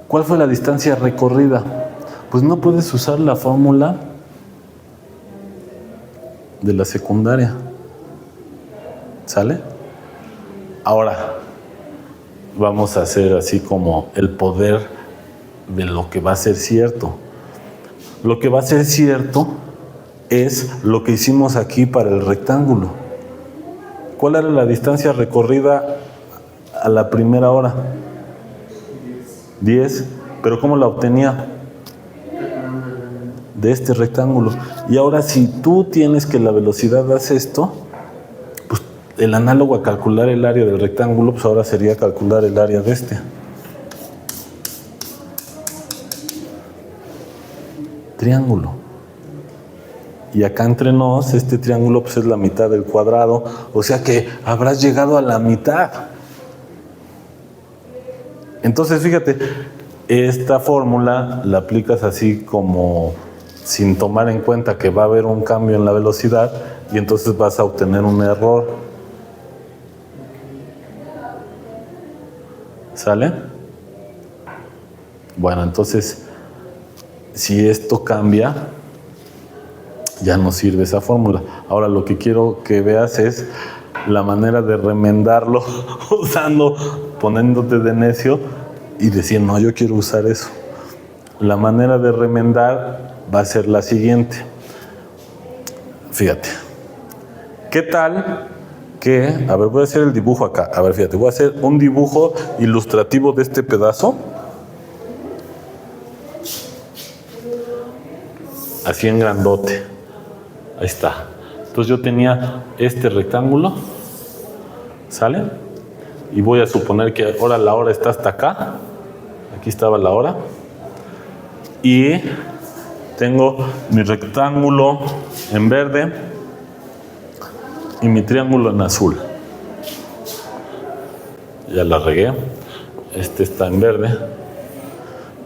¿Cuál fue la distancia recorrida? Pues no puedes usar la fórmula de la secundaria. ¿Sale? Ahora vamos a hacer así como el poder de lo que va a ser cierto. Lo que va a ser cierto es lo que hicimos aquí para el rectángulo. ¿Cuál era la distancia recorrida a la primera hora? 10. ¿Pero cómo la obtenía? De este rectángulo. Y ahora si tú tienes que la velocidad hace esto, pues el análogo a calcular el área del rectángulo, pues ahora sería calcular el área de este. Triángulo. Y acá entre nos, este triángulo pues es la mitad del cuadrado. O sea que habrás llegado a la mitad. Entonces, fíjate, esta fórmula la aplicas así como sin tomar en cuenta que va a haber un cambio en la velocidad y entonces vas a obtener un error. ¿Sale? Bueno, entonces, si esto cambia, ya no sirve esa fórmula. Ahora lo que quiero que veas es la manera de remendarlo poniéndote de necio y decir, no, yo quiero usar eso. La manera de remendar va a ser la siguiente. Fíjate. ¿Qué tal que, a ver, voy a hacer el dibujo acá. A ver, fíjate, voy a hacer un dibujo ilustrativo de este pedazo. Así en grandote. Ahí está. Entonces yo tenía este rectángulo. ¿Sale? Y voy a suponer que ahora la hora está hasta acá. Aquí estaba la hora. Y tengo mi rectángulo en verde y mi triángulo en azul. Ya la regué. Este está en verde.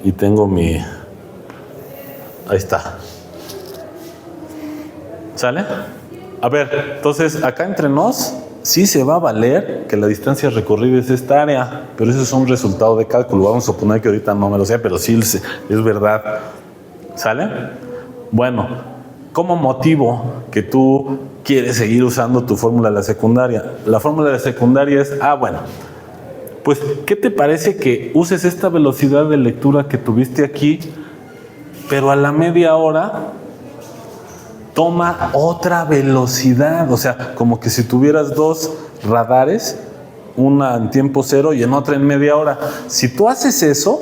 Y tengo mi... Ahí está. ¿Sale? A ver, entonces acá entre nos sí se va a valer que la distancia recorrida es esta área, pero eso es un resultado de cálculo. Vamos a suponer que ahorita no me lo sé, pero sí es verdad. ¿Sale? Bueno, ¿cómo motivo que tú quieres seguir usando tu fórmula de la secundaria? La fórmula de la secundaria es, bueno, pues, ¿qué te parece que uses esta velocidad de lectura que tuviste aquí, pero a la media hora toma otra velocidad? O sea, como que si tuvieras dos radares, una en tiempo cero y en otra en media hora. Si tú haces eso,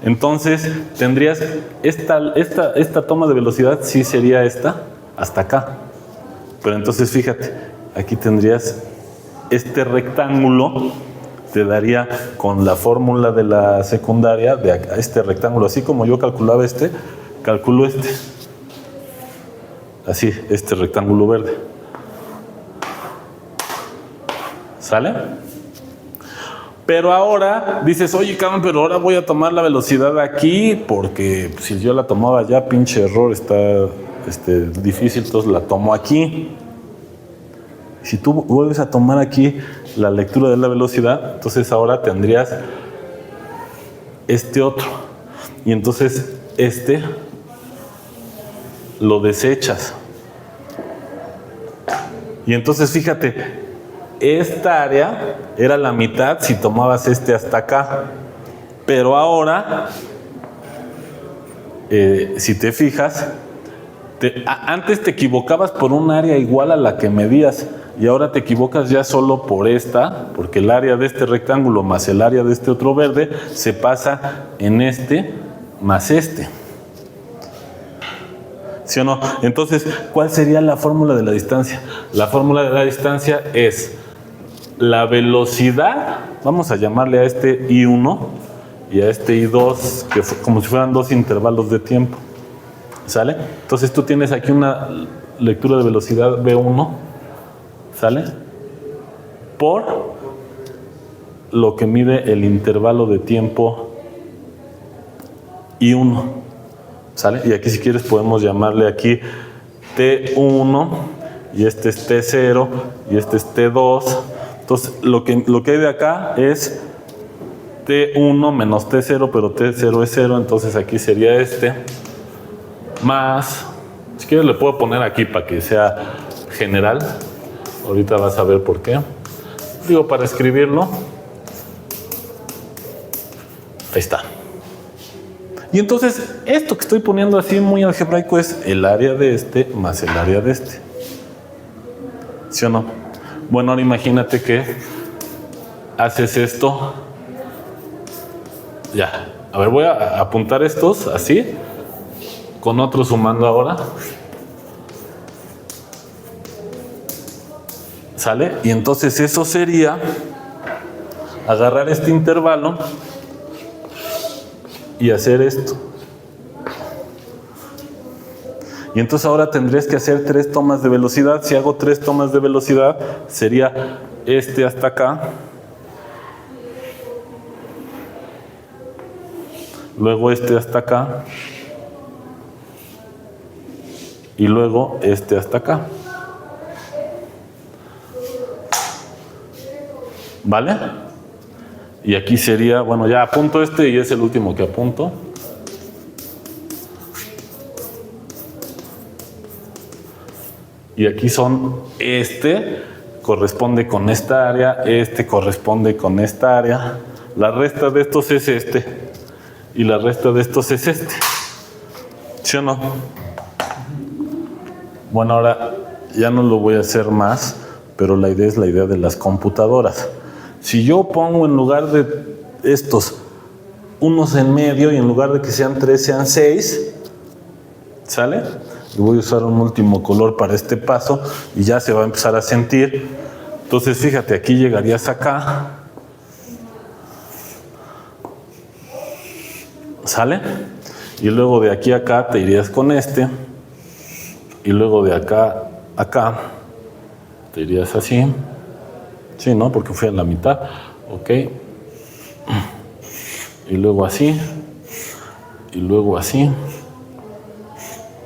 entonces tendrías esta toma de velocidad, sí sería esta, hasta acá. Pero entonces fíjate, aquí tendrías este rectángulo, te daría con la fórmula de la secundaria, de acá, este rectángulo, así como yo calculaba calculo este. Así, este rectángulo verde. ¿Sale? Pero ahora dices, oye, cabrón, pero ahora voy a tomar la velocidad aquí porque si yo la tomaba ya, pinche error, está difícil, entonces la tomo aquí. Si tú vuelves a tomar aquí la lectura de la velocidad, entonces ahora tendrías este otro. Y entonces lo desechas. Y entonces fíjate, esta área era la mitad si tomabas hasta acá. Pero ahora, si te fijas, antes te equivocabas por un área igual a la que medías. Y ahora te equivocas ya solo por esta, porque el área de este rectángulo más el área de este otro verde se pasa en más este. ¿Sí o no? Entonces, ¿cuál sería la fórmula de la distancia? La fórmula de la distancia es la velocidad, vamos a llamarle a este I1 y a este I2, que como si fueran dos intervalos de tiempo. ¿Sale? Entonces tú tienes aquí una lectura de velocidad V1, ¿sale? Por lo que mide el intervalo de tiempo I1. ¿Sale? Y aquí si quieres podemos llamarle aquí T1 y este es T0 y este es T2. Entonces lo que hay de acá es T1 menos T0, pero T0 es 0, entonces aquí sería más, si quieres le puedo poner aquí para que sea general, ahorita vas a ver por qué. Digo, para escribirlo, ahí está. Y entonces, esto que estoy poniendo así muy algebraico es el área de más el área de ¿Sí o no? Bueno, ahora imagínate que haces esto. Ya. A ver, voy a apuntar estos así, con otro sumando ahora. ¿Sale? Y entonces eso sería agarrar este intervalo y hacer esto. Y entonces ahora tendrías que hacer 3 tomas de velocidad. Si hago 3 tomas de velocidad, sería este hasta acá. Luego este hasta acá. Y luego este hasta acá. ¿Vale? Y aquí sería, bueno, ya apunto este y es el último que apunto. Y aquí son, este corresponde con esta área, este corresponde con esta área. La resta de estos es este. Y la resta de estos es este. ¿Sí o no? Bueno, ahora ya no lo voy a hacer más, pero la idea es la idea de las computadoras. Si yo pongo en lugar de estos unos en medio y en lugar de que sean 3 sean 6, ¿sale? Y voy a usar un último color para este paso y ya se va a empezar a sentir. Entonces fíjate, aquí llegarías acá, ¿sale? Y luego de aquí a acá te irías con este, y luego de acá a acá te irías así. Sí, ¿no? Porque fui a la mitad. Ok. Y luego así. Y luego así.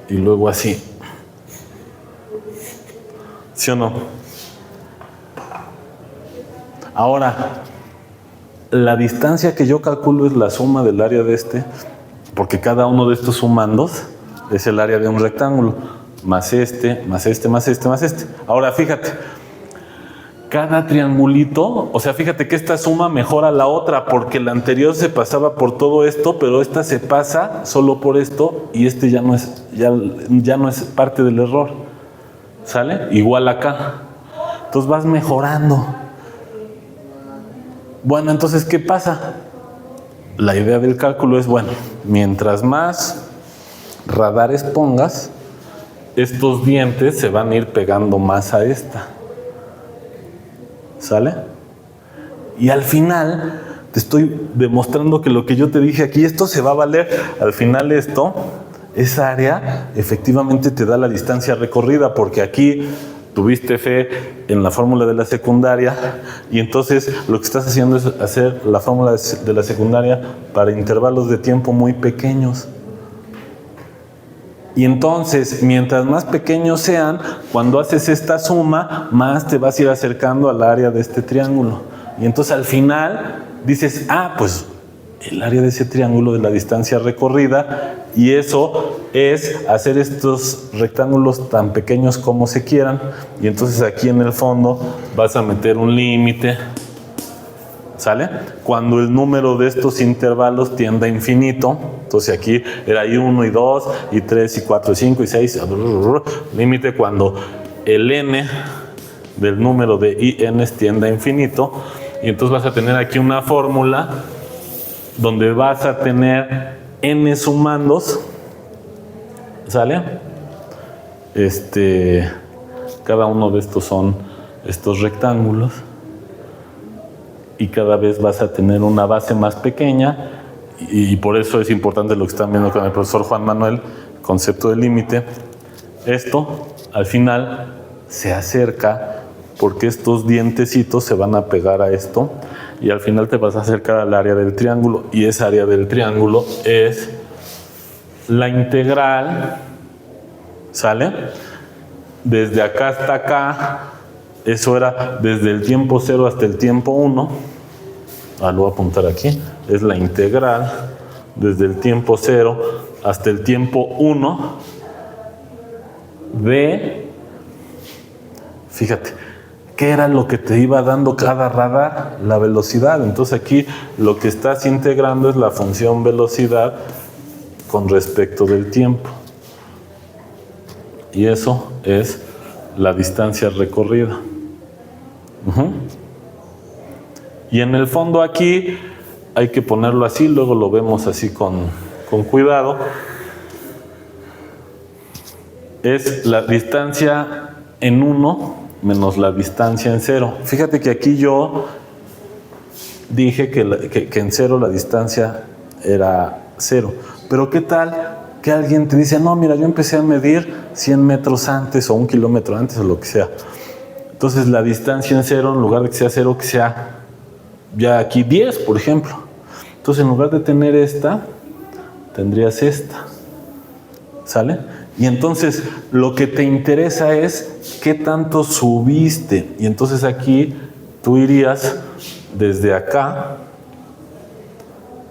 Y luego así. ¿Sí o no? Ahora, la distancia que yo calculo es la suma del área de este, porque cada uno de estos sumandos es el área de un rectángulo, más este, más este, más este, más este. Ahora, fíjate. Cada triangulito, o sea, fíjate que esta suma mejora la otra, porque la anterior se pasaba por todo esto, pero esta se pasa solo por esto y este ya no es parte del error. ¿Sale? Igual acá. Entonces vas mejorando. Bueno, entonces, ¿qué pasa? La idea del cálculo es, bueno, mientras más radares pongas, estos dientes se van a ir pegando más a esta. ¿Sale? Y al final te estoy demostrando que lo que yo te dije aquí, esto se va a valer. Al final esto, esa área, efectivamente te da la distancia recorrida, porque aquí tuviste fe en la fórmula de la secundaria y entonces lo que estás haciendo es hacer la fórmula de la secundaria para intervalos de tiempo muy pequeños. Y entonces, mientras más pequeños sean, cuando haces esta suma, más te vas a ir acercando al área de este triángulo. Y entonces al final dices, pues el área de ese triángulo de la distancia recorrida, y eso es hacer estos rectángulos tan pequeños como se quieran. Y entonces aquí en el fondo vas a meter un límite. ¿Sale? Cuando el número de estos intervalos tiende a infinito, entonces aquí era I1 y 2 y 3 y 4 y 5 y 6, límite cuando el n del número de IN tiende a infinito, y entonces vas a tener aquí una fórmula donde vas a tener n sumandos, ¿sale? Cada uno de estos son estos rectángulos. Y cada vez vas a tener una base más pequeña, y por eso es importante lo que están viendo con el profesor Juan Manuel, concepto de límite. Esto al final se acerca porque estos dientecitos se van a pegar a esto y al final te vas a acercar al área del triángulo, y esa área del triángulo es la integral, ¿sale? Desde acá hasta acá. Eso era desde el tiempo 0 hasta el tiempo 1. Lo voy a apuntar aquí. Es la integral desde el tiempo 0 hasta el tiempo 1 de... Fíjate, ¿qué era lo que te iba dando cada radar? La velocidad. Entonces aquí lo que estás integrando es la función velocidad con respecto del tiempo. Y eso es la distancia recorrida. Y en el fondo aquí hay que ponerlo así, luego lo vemos así con cuidado. Es la distancia en 1 menos la distancia en 0. Fíjate que aquí yo dije que en 0 la distancia era 0. Pero ¿qué tal que alguien te dice, no, mira, yo empecé a medir 100 metros antes o 1 kilómetro antes o lo que sea. Entonces la distancia en cero, en lugar de que sea 0, que sea ya aquí 10, por ejemplo. Entonces en lugar de tener esta, tendrías esta. ¿Sale? Y entonces lo que te interesa es qué tanto subiste. Y entonces aquí tú irías desde acá,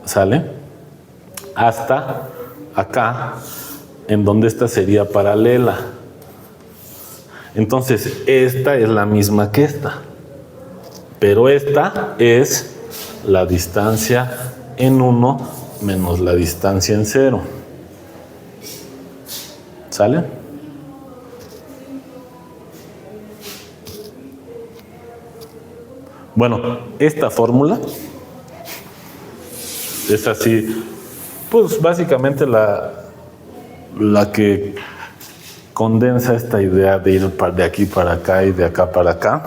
¿sale? Hasta acá, en donde esta sería paralela. Entonces esta es la misma que esta, pero esta es la distancia en 1 menos la distancia en 0. ¿Sale? Bueno, esta fórmula es así, pues básicamente la que condensa esta idea de ir de aquí para acá y de acá para acá.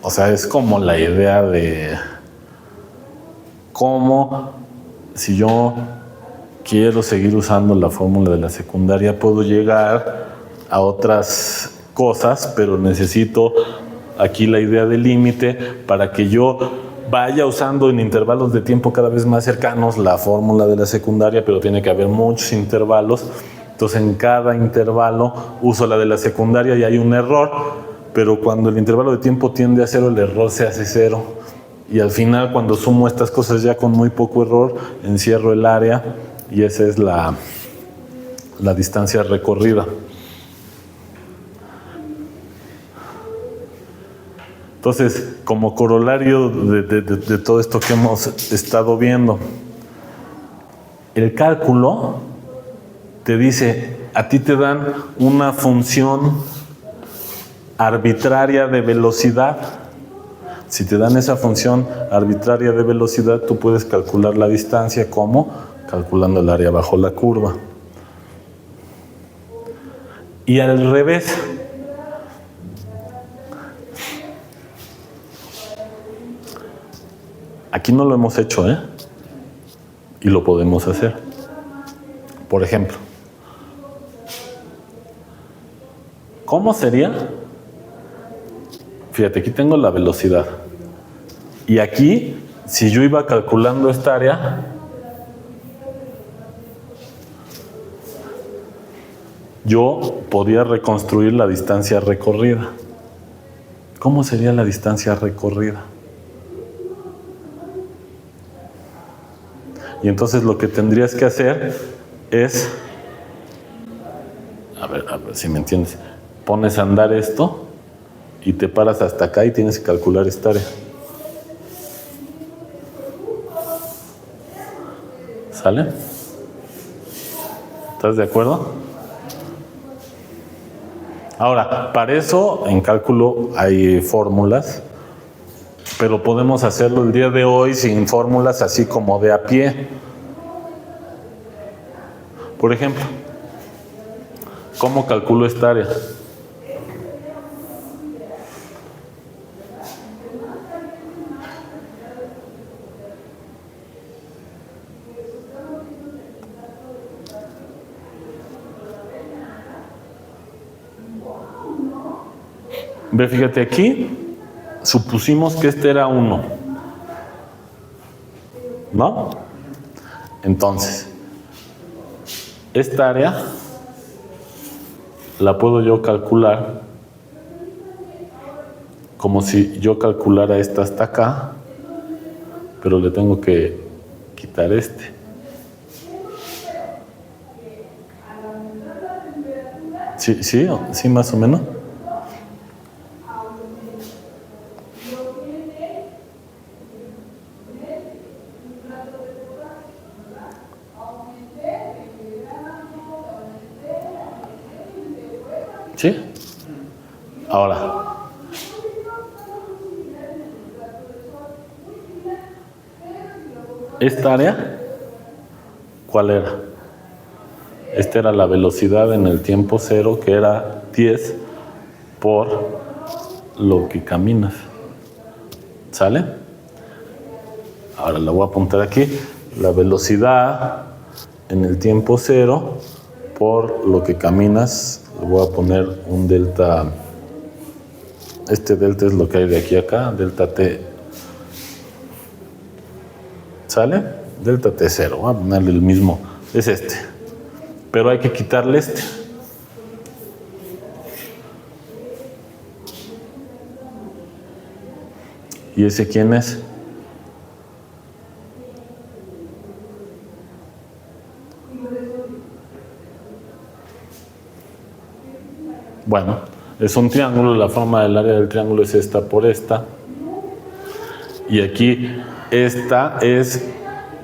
O sea, es como la idea de cómo, si yo quiero seguir usando la fórmula de la secundaria, puedo llegar a otras cosas, pero necesito aquí la idea del límite para que yo vaya usando en intervalos de tiempo cada vez más cercanos la fórmula de la secundaria, pero tiene que haber muchos intervalos. Entonces en cada intervalo uso la de la secundaria y hay un error, pero cuando el intervalo de tiempo tiende a 0, el error se hace 0. Y al final, cuando sumo estas cosas ya con muy poco error, encierro el área y esa es la distancia recorrida. Entonces, como corolario de todo esto que hemos estado viendo, el cálculo te dice, a ti te dan una función arbitraria de velocidad. Si te dan esa función arbitraria de velocidad, tú puedes calcular la distancia. ¿Cómo? Calculando el área bajo la curva. Y al revés, aquí no lo hemos hecho, y lo podemos hacer. Por ejemplo, ¿cómo sería? Fíjate, aquí tengo la velocidad. Y aquí, si yo iba calculando esta área, yo podía reconstruir la distancia recorrida. ¿Cómo sería la distancia recorrida? Y entonces lo que tendrías que hacer es, a ver si me entiendes, pones a andar esto y te paras hasta acá y tienes que calcular esta área. ¿Sale? ¿Estás de acuerdo? Ahora, para eso en cálculo hay fórmulas, pero podemos hacerlo el día de hoy sin fórmulas, así como de a pie. Por ejemplo, ¿cómo calculo esta área? Ve, fíjate aquí, supusimos que este era 1, ¿no? Entonces, esta área la puedo yo calcular como si yo calculara esta hasta acá, pero le tengo que quitar este. Sí, más o menos. ¿Sí? Ahora, esta área, ¿cuál era? Esta era la velocidad en el tiempo 0, que era 10 por lo que caminas. ¿Sale? Ahora la voy a apuntar aquí. La velocidad en el tiempo cero por lo que caminas. Le voy a poner un delta. Este delta es lo que hay de aquí a acá, delta t. ¿Sale? Delta t0. Voy a ponerle el mismo. Es este. Pero hay que quitarle este. ¿Y ese quién es? Bueno, es un triángulo, la forma del área del triángulo es esta por esta. Y aquí esta es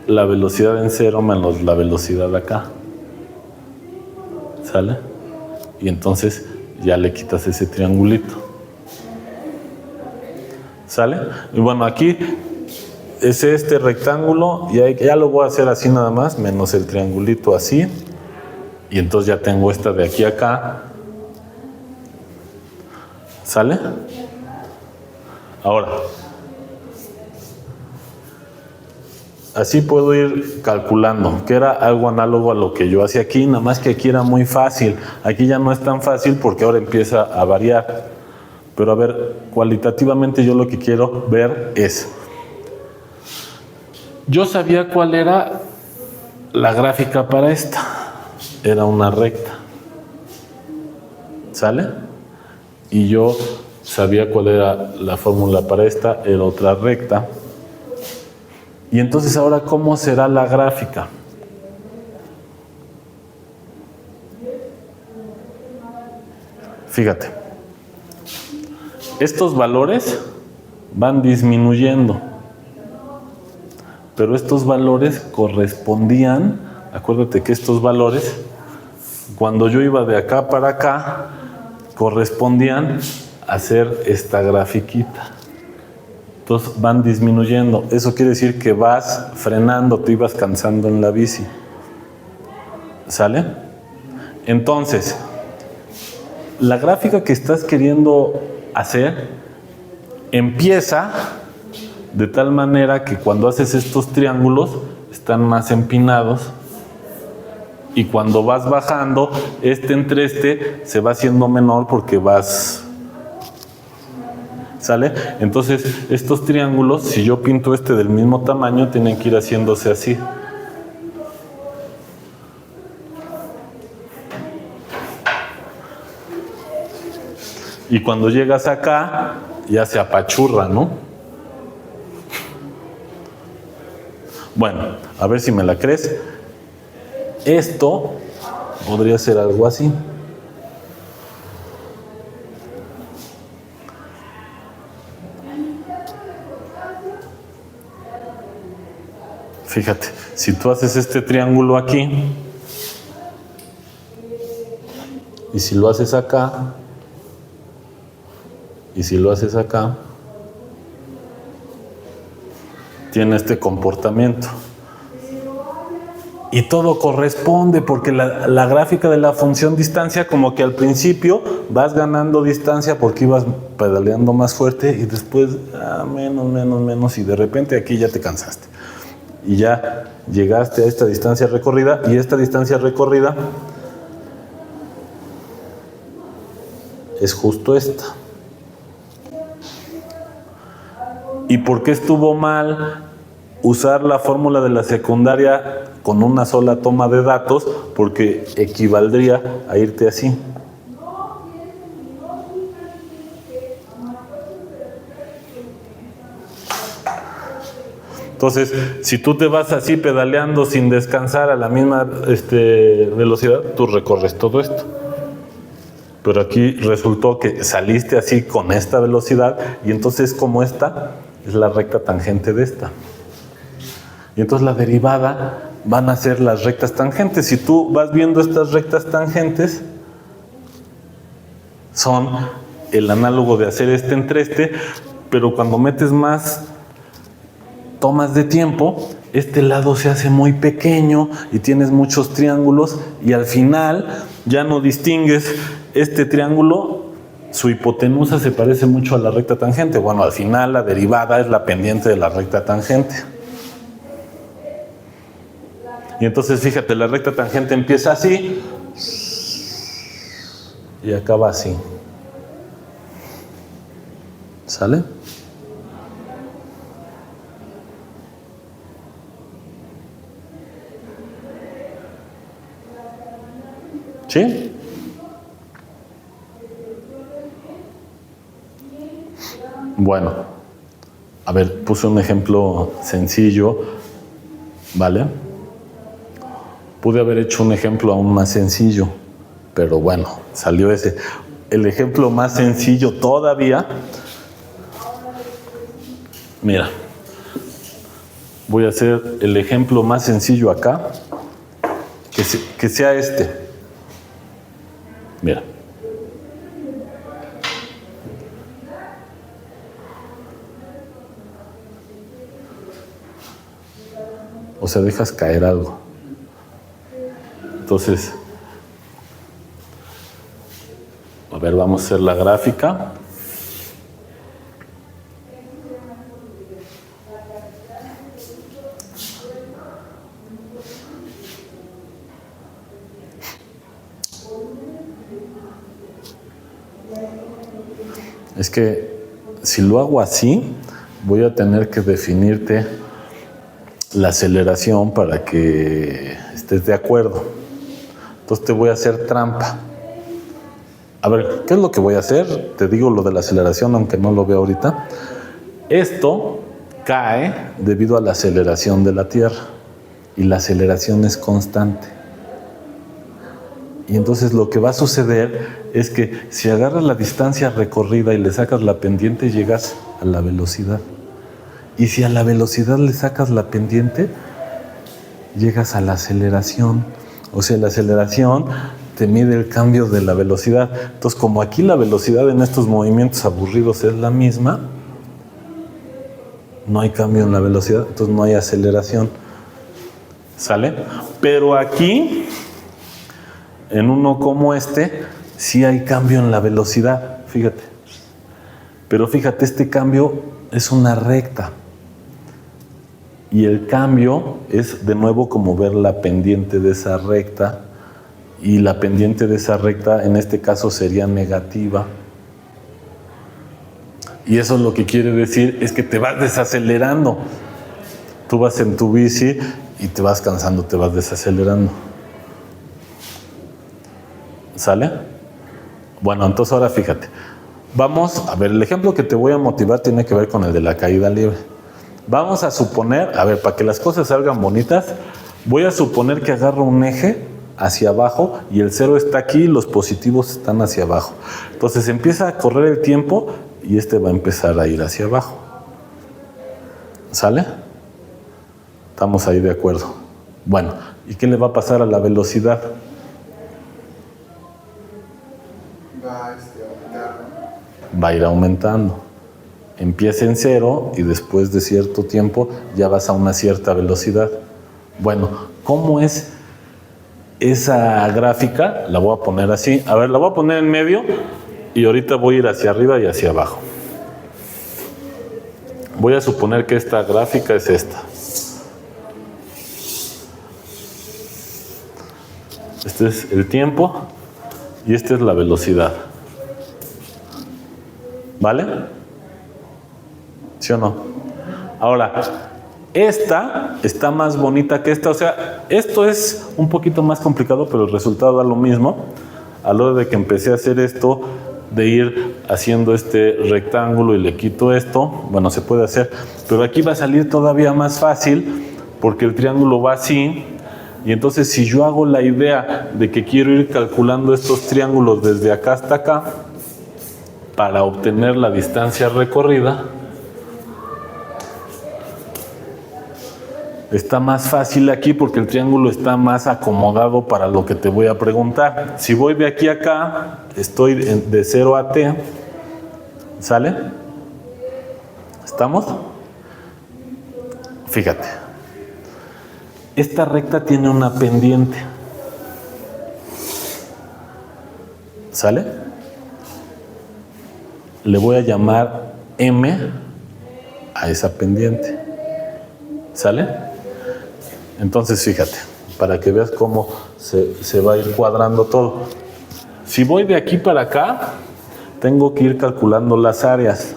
la velocidad en cero menos la velocidad acá. ¿Sale? Y entonces ya le quitas ese triangulito. ¿Sale? Y bueno, aquí es este rectángulo y ya lo voy a hacer así nada más, menos el triangulito así. Y entonces ya tengo esta de aquí a acá. ¿Sale? Ahora, así puedo ir calculando, que era algo análogo a lo que yo hacía aquí, nada más que aquí era muy fácil. Aquí ya no es tan fácil porque ahora empieza a variar. Pero a ver, cualitativamente yo lo que quiero ver es, yo sabía cuál era la gráfica para esta. Era una recta. ¿Sale? Y yo sabía cuál era la fórmula para esta, era otra recta. Y entonces ahora, ¿cómo será la gráfica? Fíjate, estos valores van disminuyendo, pero estos valores correspondían, acuérdate que estos valores, cuando yo iba de acá para acá, correspondían a hacer esta grafiquita. Entonces van disminuyendo. Eso quiere decir que vas frenando, te ibas cansando en la bici. ¿Sale? Entonces, la gráfica que estás queriendo hacer empieza de tal manera que cuando haces estos triángulos están más empinados. Y cuando vas bajando, este entre este se va haciendo menor porque vas... ¿Sale? Entonces, estos triángulos, si yo pinto este del mismo tamaño, tienen que ir haciéndose así. Y cuando llegas acá, ya se apachurra, ¿no? Bueno, a ver si me la crees. Esto podría ser algo así. Fíjate, si tú haces este triángulo aquí y si lo haces acá y si lo haces acá, tiene este comportamiento. Y todo corresponde porque la gráfica de la función distancia, como que al principio vas ganando distancia porque ibas pedaleando más fuerte y después menos y de repente aquí ya te cansaste. Y ya llegaste a esta distancia recorrida y esta distancia recorrida es justo esta. ¿Y por qué estuvo mal usar la fórmula de la secundaria con una sola toma de datos? Porque equivaldría a irte así. Entonces, si tú te vas así pedaleando sin descansar a la misma velocidad, tú recorres todo esto. Pero aquí resultó que saliste así con esta velocidad y entonces como esta es la recta tangente de esta. Y entonces la derivada van a ser las rectas tangentes. Si tú vas viendo estas rectas tangentes, son el análogo de hacer este entre este, pero cuando metes más tomas de tiempo, este lado se hace muy pequeño y tienes muchos triángulos y al final ya no distingues este triángulo, su hipotenusa se parece mucho a la recta tangente. Bueno, al final la derivada es la pendiente de la recta tangente. Y entonces fíjate, la recta tangente empieza así y acaba así. ¿Sale? ¿Sí? Bueno, a ver, puse un ejemplo sencillo, ¿vale? Pude haber hecho un ejemplo aún más sencillo, pero bueno, salió ese. El ejemplo más sencillo todavía, mira, voy a hacer el ejemplo más sencillo acá, que sea este. Mira. O sea, dejas caer algo. Entonces, a ver, vamos a hacer la gráfica. Es que si lo hago así, voy a tener que definirte la aceleración para que estés de acuerdo. Entonces te voy a hacer trampa. A ver, ¿qué es lo que voy a hacer? Te digo lo de la aceleración, aunque no lo veo ahorita. Esto cae debido a la aceleración de la Tierra. Y la aceleración es constante. Y entonces lo que va a suceder es que si agarras la distancia recorrida y le sacas la pendiente, llegas a la velocidad. Y si a la velocidad le sacas la pendiente, llegas a la aceleración. O sea, la aceleración te mide el cambio de la velocidad. Entonces, como aquí la velocidad en estos movimientos aburridos es la misma, no hay cambio en la velocidad, entonces no hay aceleración. ¿Sale? Pero aquí, en uno como este, sí hay cambio en la velocidad, fíjate. Pero fíjate, este cambio es una recta. Y el cambio es de nuevo como ver la pendiente de esa recta. Y la pendiente de esa recta en este caso sería negativa. Y eso lo que quiere decir es que te vas desacelerando. Tú vas en tu bici y te vas cansando, te vas desacelerando. ¿Sale? Bueno, entonces ahora fíjate. Vamos a ver, el ejemplo que te voy a motivar tiene que ver con el de la caída libre. Vamos a suponer, a ver, para que las cosas salgan bonitas, voy a suponer que agarro un eje hacia abajo y el cero está aquí y los positivos están hacia abajo. Entonces empieza a correr el tiempo y este va a empezar a ir hacia abajo. ¿Sale? Estamos ahí de acuerdo. Bueno, ¿y qué le va a pasar a la velocidad? Va a aumentar, ¿no? Va a ir aumentando. Empieza en cero y después de cierto tiempo ya vas a una cierta velocidad. Bueno, ¿cómo es esa gráfica? La voy a poner así. A ver, la voy a poner en medio y ahorita voy a ir hacia arriba y hacia abajo. Voy a suponer que esta gráfica es esta. Este es el tiempo y esta es la velocidad. ¿Vale? ¿Sí o no? Ahora, esta está más bonita que esta. O sea, esto es un poquito más complicado, pero el resultado da lo mismo. A la hora de que empecé a hacer esto, de ir haciendo este rectángulo y le quito esto, bueno, se puede hacer, pero aquí va a salir todavía más fácil porque el triángulo va así. Y entonces si yo hago la idea de que quiero ir calculando estos triángulos desde acá hasta acá para obtener la distancia recorrida, está más fácil aquí porque el triángulo está más acomodado para lo que te voy a preguntar. Si voy de aquí a acá, estoy de 0 a t, ¿sale? ¿Estamos? Fíjate. Esta recta tiene una pendiente. ¿Sale? Le voy a llamar M a esa pendiente. ¿Sale? Entonces, fíjate. para que veas cómo se va a ir cuadrando todo. Si voy de aquí para acá, tengo que ir calculando las áreas.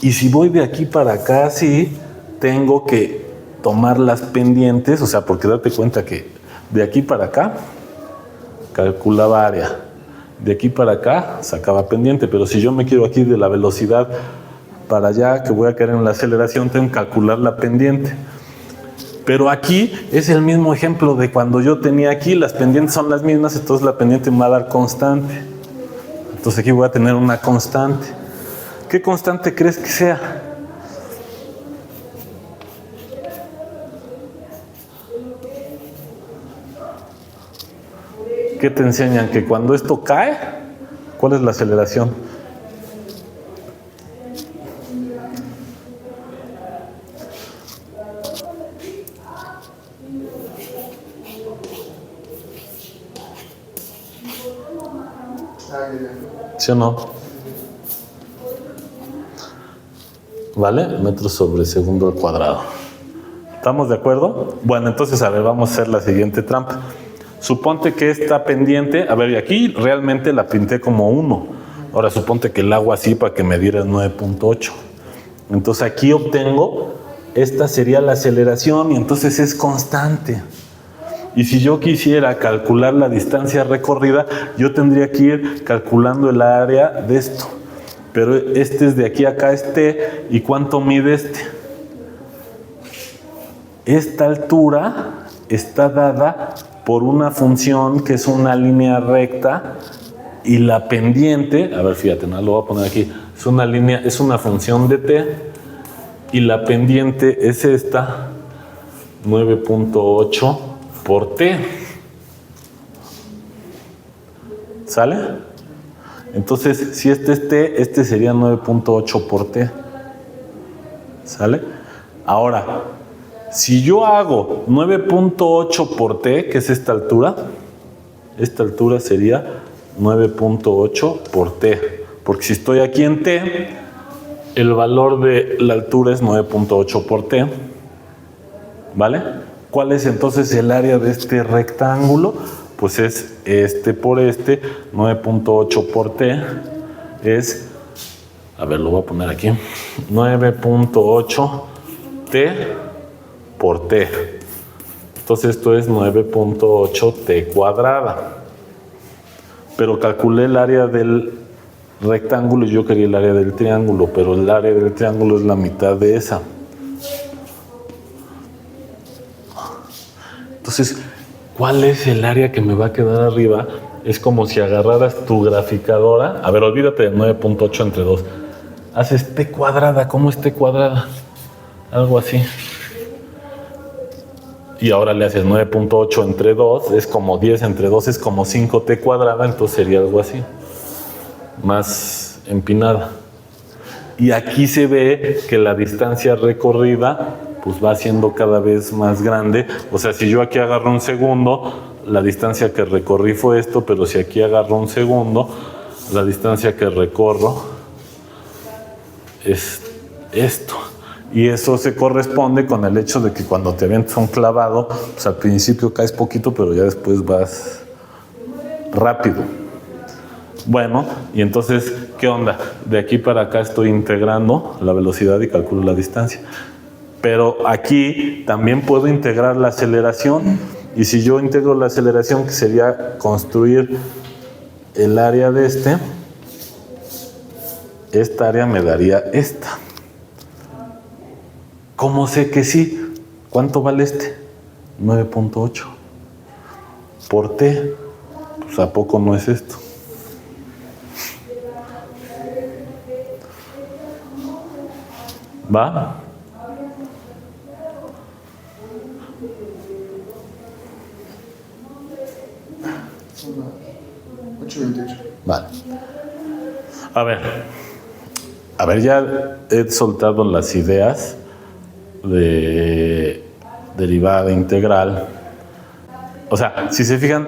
Y si voy de aquí para acá, sí, tengo que tomar las pendientes, o sea, porque date cuenta que de aquí para acá calculaba área, de aquí para acá sacaba pendiente, pero si yo me quiero aquí de la velocidad para allá, que voy a caer en la aceleración, tengo que calcular la pendiente. Pero aquí es el mismo ejemplo de cuando yo tenía aquí, las pendientes son las mismas, entonces la pendiente me va a dar constante. Entonces aquí voy a tener una constante. ¿Qué constante crees que sea? ¿Qué te enseñan? Que cuando esto cae, ¿cuál es la aceleración? ¿Sí o no? ¿Vale? Metros sobre segundo al cuadrado. ¿Estamos de acuerdo? Bueno, entonces, a ver, vamos a hacer la siguiente trampa. Suponte que esta pendiente, a ver, y aquí realmente la pinté como 1. Ahora, suponte que el hago así para que me diera 9.8. Entonces, aquí obtengo, esta sería la aceleración y entonces es constante. Y si yo quisiera calcular la distancia recorrida, yo tendría que ir calculando el área de esto. Pero este es de aquí a acá, este, ¿y cuánto mide este? Esta altura está dada por una función que es una línea recta y la pendiente, a ver, fíjate, no lo voy a poner aquí, es una línea, es una función de t y la pendiente es esta, 9.8 por t. ¿Sale? Entonces, si este es t, este sería 9.8 por t. ¿Sale? Ahora, si yo hago 9.8 por t, que es esta altura sería 9.8 por t. Porque si estoy aquí en t, el valor de la altura es 9.8 por t. ¿Vale? ¿Cuál es entonces el área de este rectángulo? Pues es este por este, 9.8 por t, es, a ver, lo voy a poner aquí, 9.8 t por t. Entonces esto es 9.8 t cuadrada. Pero calculé el área del rectángulo y yo quería el área del triángulo, pero el área del triángulo es la mitad de esa. Entonces, ¿cuál es el área que me va a quedar arriba? Es como si agarraras tu graficadora. A ver, olvídate de 9.8 entre 2. Haces t cuadrada. ¿Cómo es t cuadrada? Algo así. Y ahora le haces 9.8 entre 2. Es como 10 entre 2. Es como 5t cuadrada. Entonces sería algo así. Más empinada. Y aquí se ve que la distancia recorrida pues va siendo cada vez más grande. O sea, si yo aquí agarro un segundo, la distancia que recorrí fue esto, pero si aquí agarro un segundo, la distancia que recorro es esto. Y eso se corresponde con el hecho de que cuando te avientas un clavado, pues al principio caes poquito, pero ya después vas rápido. Bueno, y entonces, ¿qué onda? De aquí para acá estoy integrando la velocidad y calculo la distancia. Pero aquí también puedo integrar la aceleración. Y si yo integro la aceleración, que sería construir el área de esta área me daría esta. ¿Cómo sé que sí? ¿Cuánto vale este? 9.8 por t. Pues ¿a poco no es esto? ¿Va? Vale. A ver, ya he soltado las ideas de derivada integral. O sea, si se fijan,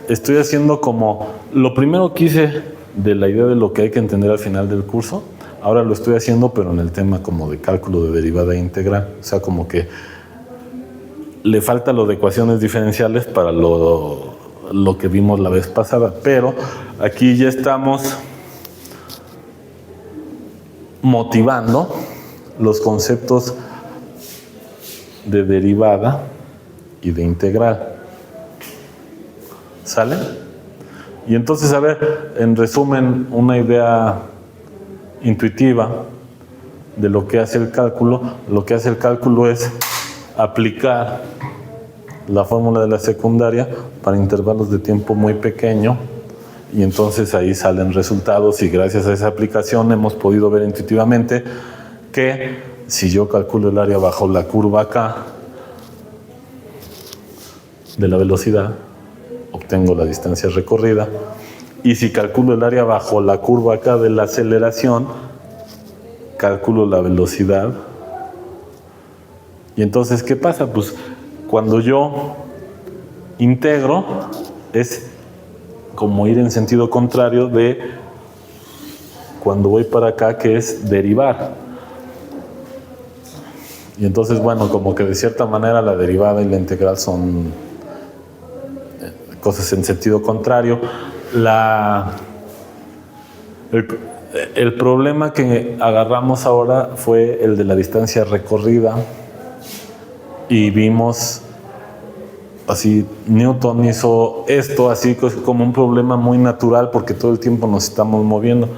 estoy haciendo como lo primero que hice de la idea de lo que hay que entender al final del curso. Ahora lo estoy haciendo, pero en el tema como de cálculo de derivada integral. O sea, como que le falta lo de ecuaciones diferenciales para lo que vimos la vez pasada, pero aquí ya estamos motivando los conceptos de derivada y de integral. ¿Sale? Y entonces, a ver, en resumen, una idea intuitiva de lo que hace el cálculo. Lo que hace el cálculo es aplicar la fórmula de la secundaria para intervalos de tiempo muy pequeño, y entonces ahí salen resultados, y gracias a esa aplicación hemos podido ver intuitivamente que si yo calculo el área bajo la curva K de la velocidad, obtengo la distancia recorrida, y si calculo el área bajo la curva K de la aceleración, calculo la velocidad. Y entonces, ¿qué pasa? Pues cuando yo integro, es como ir en sentido contrario de cuando voy para acá, que es derivar. Y entonces, bueno, como que de cierta manera la derivada y la integral son cosas en sentido contrario. El problema que agarramos ahora fue el de la distancia recorrida, y vimos así, Newton hizo esto así como un problema muy natural, porque todo el tiempo nos estamos moviendo.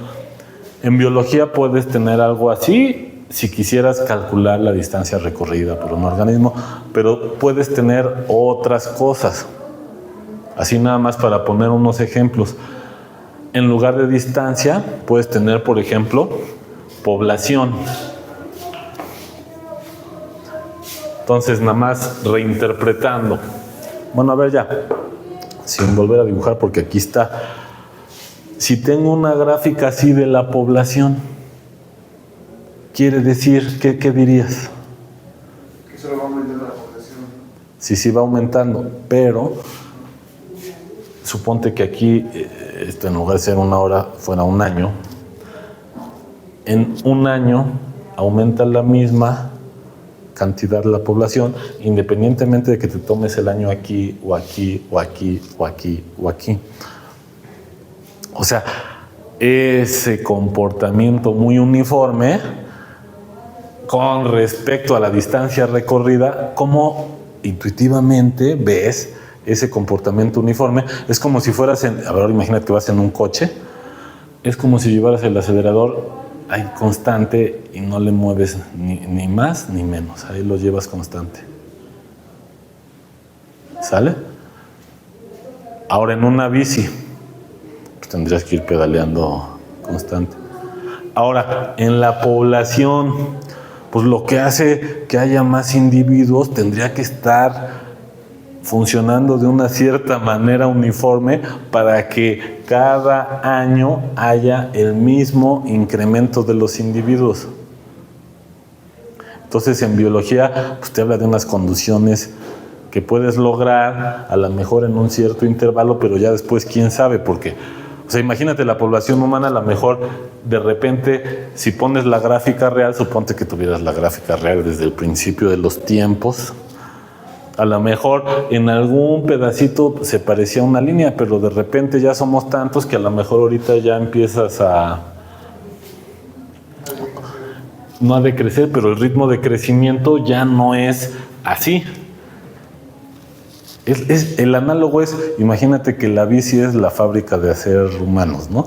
En biología puedes tener algo así si quisieras calcular la distancia recorrida por un organismo, pero puedes tener otras cosas. Así nada más para poner unos ejemplos. En lugar de distancia, puedes tener, por ejemplo, población. Entonces, nada más reinterpretando. Bueno, a ver ya, sin volver a dibujar, porque aquí está. Si tengo una gráfica así de la población, quiere decir, ¿qué dirías? Que solo va aumentando la población. Sí, va aumentando, pero suponte que aquí, en lugar de ser una hora, fuera un año. En un año aumenta la misma cantidad de la población, independientemente de que te tomes el año aquí, o aquí, o aquí, o aquí, o aquí. O sea, ese comportamiento muy uniforme con respecto a la distancia recorrida, ¿cómo intuitivamente ves ese comportamiento uniforme? Es como si fueras ahora imagínate que vas en un coche, es como si llevaras el acelerador ahí constante y no le mueves ni más ni menos, ahí lo llevas constante. ¿Sale? Ahora en una bici, pues tendrías que ir pedaleando constante. Ahora, en la población, pues lo que hace que haya más individuos tendría que estar funcionando de una cierta manera uniforme para que cada año haya el mismo incremento de los individuos. Entonces, en biología, pues te habla de unas condiciones que puedes lograr a lo mejor en un cierto intervalo, pero ya después quién sabe, porque, o sea, imagínate la población humana, a lo mejor de repente, si pones la gráfica real, suponte que tuvieras la gráfica real desde el principio de los tiempos. A lo mejor en algún pedacito se parecía una línea, pero de repente ya somos tantos que a lo mejor ahorita ya empiezas no a decrecer, pero el ritmo de crecimiento ya no es así. El análogo es, imagínate que la bici es la fábrica de hacer humanos, ¿no?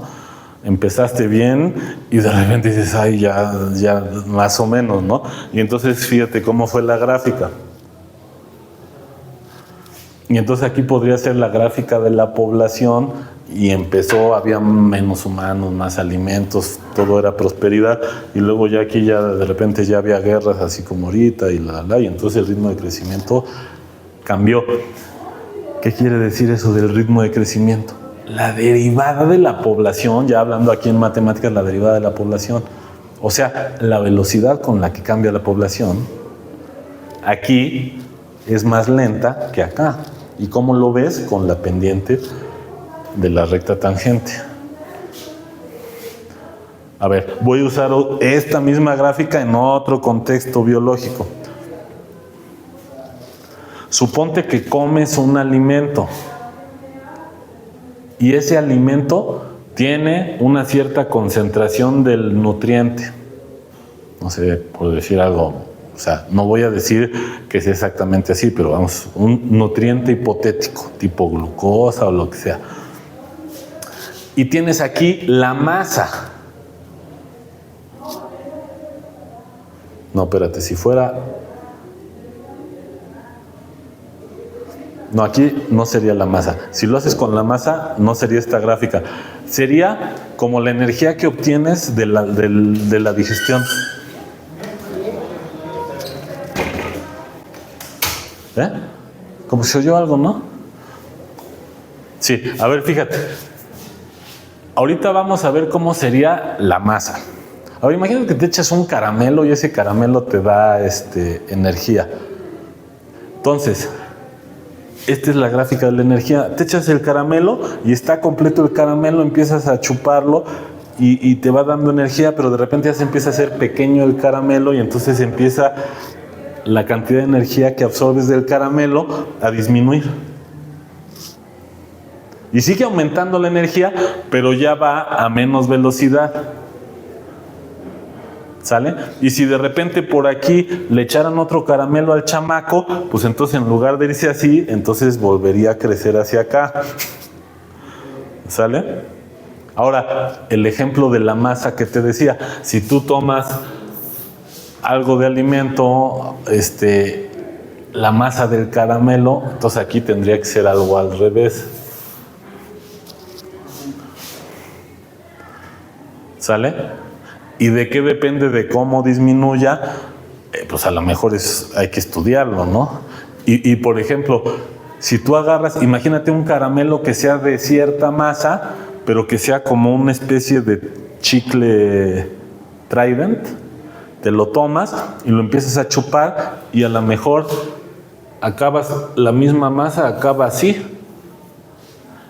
Empezaste bien y de repente dices, ay, ya más o menos, ¿no? Y entonces fíjate cómo fue la gráfica. Y entonces aquí podría ser la gráfica de la población, y había menos humanos, más alimentos, todo era prosperidad, y luego ya aquí ya de repente ya había guerras así como ahorita y y entonces el ritmo de crecimiento cambió. ¿Qué quiere decir eso del ritmo de crecimiento? La derivada de la población, ya hablando aquí en matemáticas, la derivada de la población, o sea, la velocidad con la que cambia la población, aquí es más lenta que acá. ¿Y cómo lo ves? Con la pendiente de la recta tangente. A ver, voy a usar esta misma gráfica en otro contexto biológico. Suponte que comes un alimento y ese alimento tiene una cierta concentración del nutriente. No sé, por decir algo, o sea, no voy a decir que sea exactamente así, pero vamos, un nutriente hipotético, tipo glucosa o lo que sea. Y tienes aquí la masa. No, espérate, si fuera... No, aquí no sería la masa. Si lo haces con la masa, no sería esta gráfica. Sería como la energía que obtienes de la digestión. ¿Eh? Como si oyó algo, ¿no? Sí, a ver, fíjate. Ahorita vamos a ver cómo sería la masa. Ahora imagínate que te echas un caramelo y ese caramelo te da energía. Entonces, esta es la gráfica de la energía. Te echas el caramelo y está completo el caramelo, empiezas a chuparlo y te va dando energía, pero de repente ya se empieza a hacer pequeño el caramelo y entonces empieza la cantidad de energía que absorbes del caramelo a disminuir. Y sigue aumentando la energía, pero ya va a menos velocidad. ¿Sale? Y si de repente por aquí le echaran otro caramelo al chamaco, pues entonces en lugar de irse así, entonces volvería a crecer hacia acá. ¿Sale? Ahora, el ejemplo de la masa que te decía, si tú tomas algo de alimento, la masa del caramelo, entonces aquí tendría que ser algo al revés. ¿Sale? ¿Y de qué depende de cómo disminuya? Pues a lo mejor hay que estudiarlo, ¿no? Y por ejemplo, si tú agarras, imagínate un caramelo que sea de cierta masa, pero que sea como una especie de chicle Trident, te lo tomas y lo empiezas a chupar y a lo mejor acabas, la misma masa acaba así,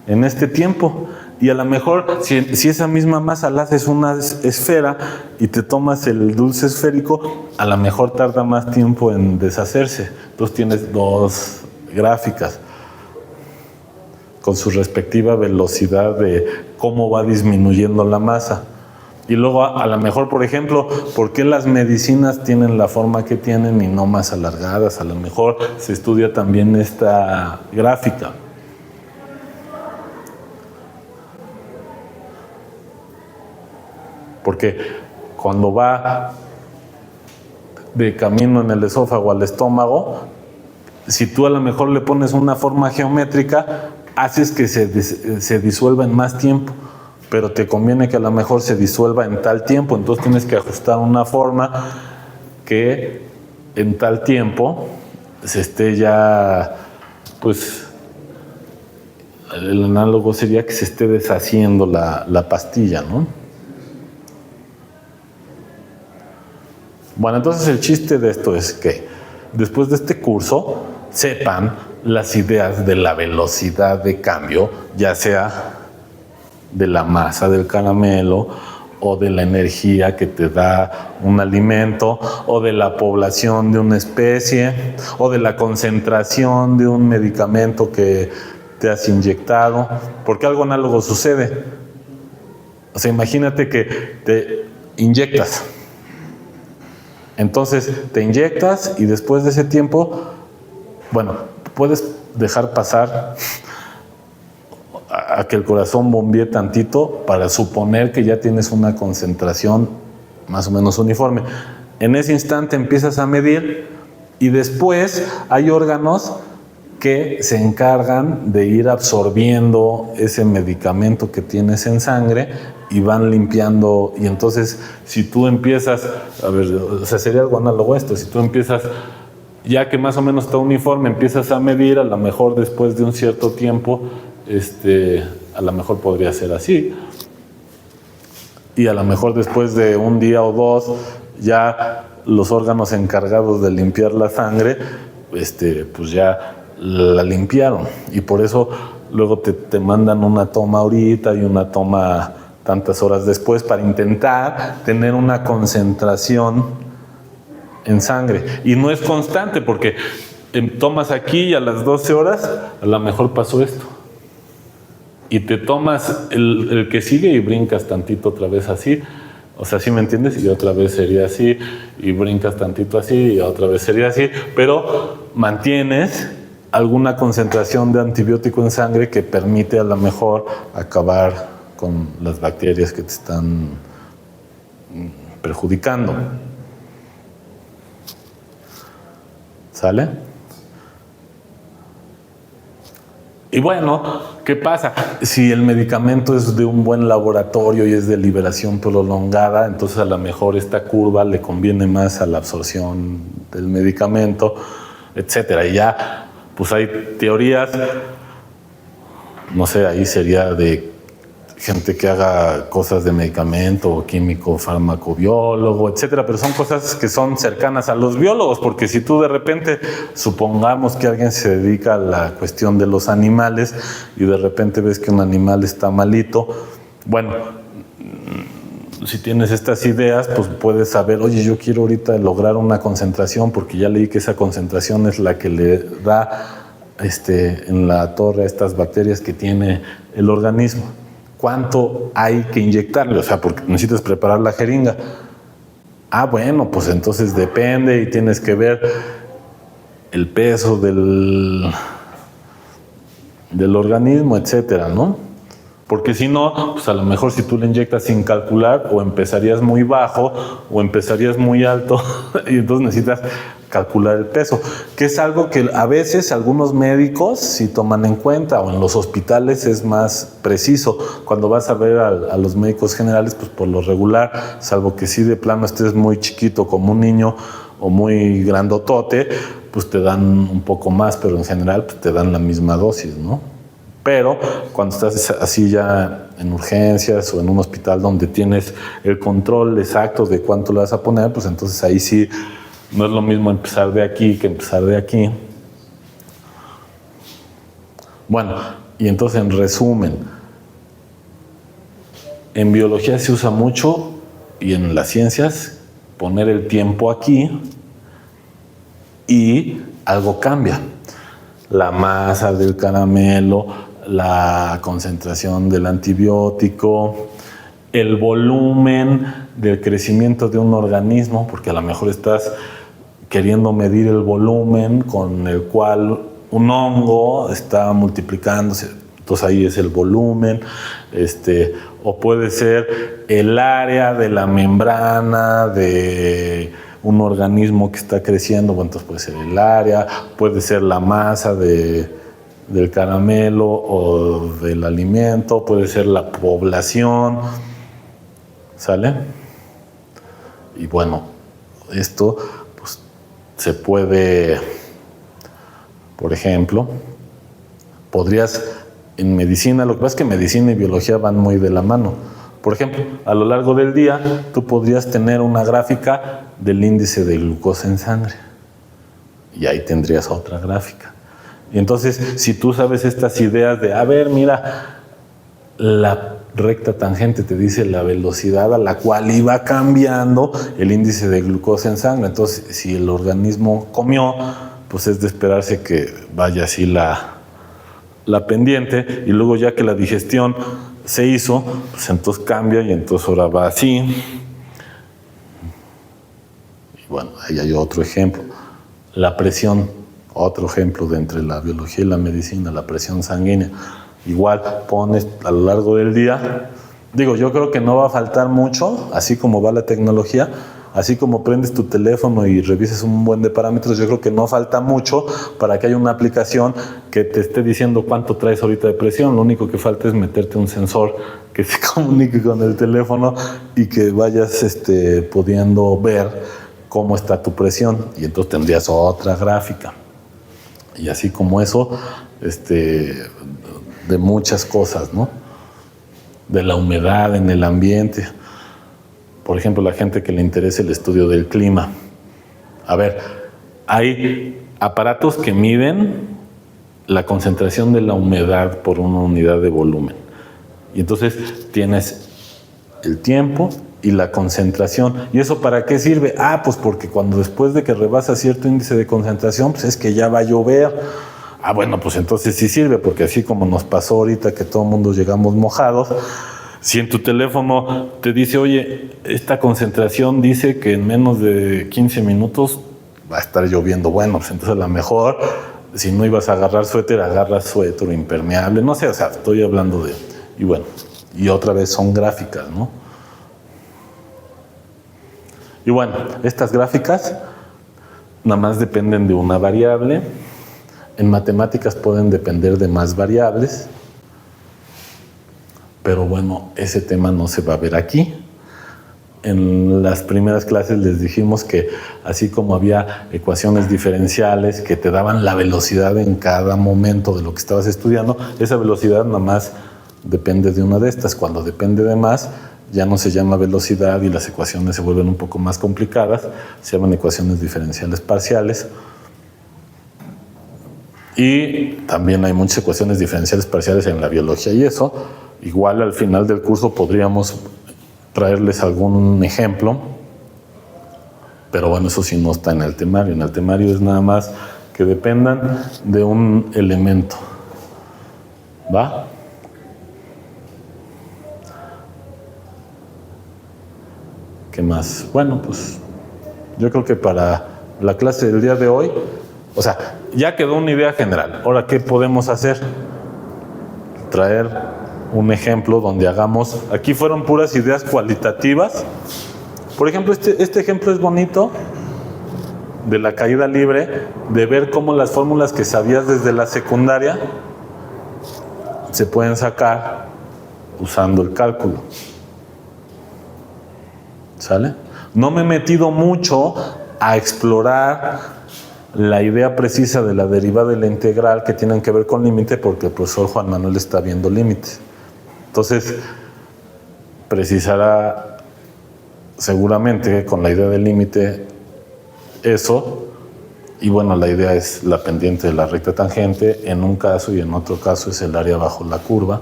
en este tiempo. Y a lo mejor, si esa misma masa la haces una esfera y te tomas el dulce esférico, a lo mejor tarda más tiempo en deshacerse. Entonces tienes dos gráficas con su respectiva velocidad de cómo va disminuyendo la masa. Y luego, a lo mejor, por ejemplo, ¿por qué las medicinas tienen la forma que tienen y no más alargadas? A lo mejor se estudia también esta gráfica. Porque cuando va de camino en el esófago al estómago, si tú a lo mejor le pones una forma geométrica, haces que se disuelva en más tiempo, pero te conviene que a lo mejor se disuelva en tal tiempo, entonces tienes que ajustar una forma que en tal tiempo se esté ya, pues, el análogo sería que se esté deshaciendo la pastilla, ¿no? Bueno, entonces el chiste de esto es que después de este curso sepan las ideas de la velocidad de cambio, ya sea de la masa del caramelo o de la energía que te da un alimento o de la población de una especie o de la concentración de un medicamento que te has inyectado, porque algo análogo sucede. O sea, imagínate que te inyectas. Entonces te inyectas y después de ese tiempo, bueno, puedes dejar pasar a que el corazón bombee tantito para suponer que ya tienes una concentración más o menos uniforme. En ese instante empiezas a medir y después hay órganos que se encargan de ir absorbiendo ese medicamento que tienes en sangre y van limpiando. Y entonces, si tú empiezas, a ver, o sea, sería algo análogo a esto, si tú empiezas, ya que más o menos está uniforme, empiezas a medir, a lo mejor después de un cierto tiempo, a lo mejor podría ser así. Y a lo mejor después de un día o dos, ya los órganos encargados de limpiar la sangre, pues ya la limpiaron. Y por eso luego te mandan una toma ahorita y una toma tantas horas después para intentar tener una concentración en sangre. Y no es constante porque tomas aquí y a las 12 horas a lo mejor pasó esto. Y te tomas el que sigue y brincas tantito otra vez así. O sea, ¿sí me entiendes? Y otra vez sería así, y brincas tantito así, y otra vez sería así. Pero mantienes alguna concentración de antibiótico en sangre que permite a lo mejor acabar con las bacterias que te están perjudicando. ¿Sale? Y bueno, ¿qué pasa? Si el medicamento es de un buen laboratorio y es de liberación prolongada, entonces a lo mejor esta curva le conviene más a la absorción del medicamento, etcétera. Y ya, pues hay teorías, no sé, ahí sería de gente que haga cosas de medicamento o químico, farmacobiólogo, etcétera, pero son cosas que son cercanas a los biólogos, porque si tú de repente, supongamos que alguien se dedica a la cuestión de los animales y de repente ves que un animal está malito, bueno, si tienes estas ideas, pues puedes saber, oye, yo quiero ahorita lograr una concentración porque ya leí que esa concentración es la que le da en la torre a estas bacterias que tiene el organismo. ¿Cuánto hay que inyectarle? O sea, porque necesitas preparar la jeringa. Ah, bueno, pues entonces depende y tienes que ver el peso del organismo, etcétera, ¿no? Porque si no, pues a lo mejor si tú le inyectas sin calcular, o empezarías muy bajo o empezarías muy alto y entonces necesitas calcular el peso, que es algo que a veces algunos médicos sí toman en cuenta, o en los hospitales es más preciso. Cuando vas a ver a los médicos generales, pues por lo regular, salvo que sí de plano estés muy chiquito como un niño o muy grandotote, pues te dan un poco más, pero en general pues te dan la misma dosis, ¿no? Pero cuando estás así ya en urgencias o en un hospital donde tienes el control exacto de cuánto le vas a poner, pues entonces ahí sí no es lo mismo empezar de aquí que empezar de aquí. Bueno, y entonces en resumen, en biología se usa mucho y en las ciencias poner el tiempo aquí y algo cambia. La masa del caramelo, la concentración del antibiótico, el volumen del crecimiento de un organismo, porque a lo mejor estás queriendo medir el volumen con el cual un hongo está multiplicándose, entonces ahí es el volumen, o puede ser el área de la membrana de un organismo que está creciendo, bueno, entonces puede ser el área, puede ser la masa del caramelo o del alimento, puede ser la población, ¿sale? Y bueno, esto pues, se puede, por ejemplo, podrías en medicina, lo que pasa es que medicina y biología van muy de la mano. Por ejemplo, a lo largo del día, tú podrías tener una gráfica del índice de glucosa en sangre. Y ahí tendrías otra gráfica. Y entonces, si tú sabes estas ideas de, a ver, mira, la recta tangente te dice la velocidad a la cual iba cambiando el índice de glucosa en sangre. Entonces, si el organismo comió, pues es de esperarse que vaya así la pendiente, y luego ya que la digestión se hizo, pues entonces cambia y entonces ahora va así. Y bueno, ahí hay otro ejemplo. La presión, otro ejemplo de entre la biología y la medicina, la presión sanguínea. Igual pones a lo largo del día, digo, yo creo que no va a faltar mucho, así como va la tecnología, así como prendes tu teléfono y revisas un buen de parámetros, yo creo que no falta mucho para que haya una aplicación que te esté diciendo cuánto traes ahorita de presión. Lo único que falta es meterte un sensor que se comunique con el teléfono y que vayas pudiendo ver cómo está tu presión, y entonces tendrías otra gráfica. Y así como eso, de muchas cosas, ¿no? De la humedad en el ambiente. Por ejemplo, la gente que le interesa el estudio del clima. A ver, hay aparatos que miden la concentración de la humedad por una unidad de volumen. Y entonces tienes el tiempo y la concentración. ¿Y eso para qué sirve? Pues porque cuando después de que rebasa cierto índice de concentración, pues es que ya va a llover. Bueno, pues entonces sí sirve, porque así como nos pasó ahorita que todo el mundo llegamos mojados, si en tu teléfono te dice, oye, esta concentración dice que en menos de 15 minutos va a estar lloviendo, bueno, pues entonces a lo mejor, si no ibas a agarrar suéter, agarras suéter impermeable, no sé, o sea, estoy hablando de... Y bueno, y otra vez son gráficas, ¿no? Y bueno, estas gráficas nada más dependen de una variable. En matemáticas pueden depender de más variables, pero bueno, ese tema no se va a ver aquí. En las primeras clases les dijimos que así como había ecuaciones diferenciales que te daban la velocidad en cada momento de lo que estabas estudiando, esa velocidad nada más depende de una de estas. Cuando depende de más, ya no se llama velocidad y las ecuaciones se vuelven un poco más complicadas, se llaman ecuaciones diferenciales parciales. Y también hay muchas ecuaciones diferenciales parciales en la biología y eso, igual al final del curso podríamos traerles algún ejemplo, pero bueno, eso sí no está en el temario. En el temario es nada más que dependan de un elemento, ¿va? ¿Qué más? Bueno, pues yo creo que para la clase del día de hoy, o sea, ya quedó una idea general. Ahora, ¿qué podemos hacer? Traer un ejemplo donde hagamos... Aquí fueron puras ideas cualitativas. Por ejemplo, este ejemplo es bonito, de la caída libre, de ver cómo las fórmulas que sabías desde la secundaria se pueden sacar usando el cálculo. ¿Sale? No me he metido mucho a explorar la idea precisa de la derivada de la integral que tienen que ver con límite, porque el profesor Juan Manuel está viendo límites. Entonces, precisará seguramente con la idea del límite eso, y bueno, la idea es la pendiente de la recta tangente, en un caso, y en otro caso es el área bajo la curva.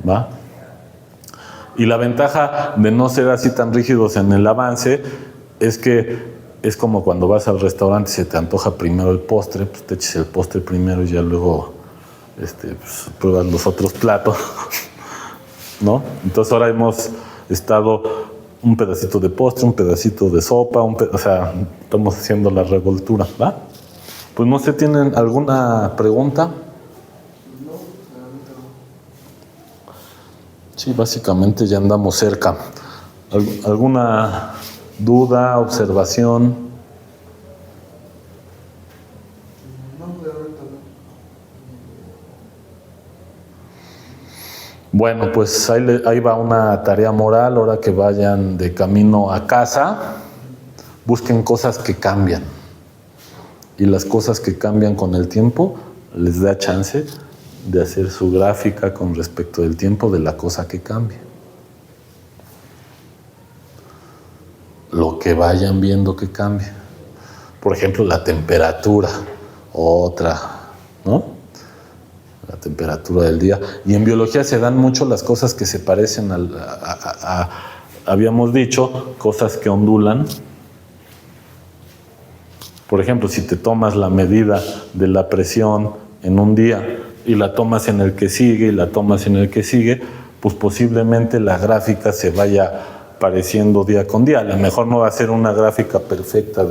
¿Va? Y la ventaja de no ser así tan rígidos en el avance es que es como cuando vas al restaurante y se te antoja primero el postre, pues te eches el postre primero y ya luego pues, pruebas los otros platos, ¿no? Entonces ahora hemos estado un pedacito de postre, un pedacito de sopa, o sea, estamos haciendo la revoltura, ¿va? Pues no sé, ¿tienen alguna pregunta? Sí, básicamente ya andamos cerca. ¿Alguna duda, observación? Bueno, pues ahí va una tarea moral. Ahora que vayan de camino a casa, busquen cosas que cambian. Y las cosas que cambian con el tiempo les da chance de hacer su gráfica con respecto del tiempo de la cosa que cambia. Lo que vayan viendo que cambia. Por ejemplo, la temperatura, otra, ¿no? La temperatura del día. Y en biología se dan mucho las cosas que se parecen habíamos dicho, cosas que ondulan. Por ejemplo, si te tomas la medida de la presión en un día y la tomas en el que sigue y la tomas en el que sigue, pues posiblemente la gráfica se vaya pareciendo día con día. A lo mejor no va a ser una gráfica perfecta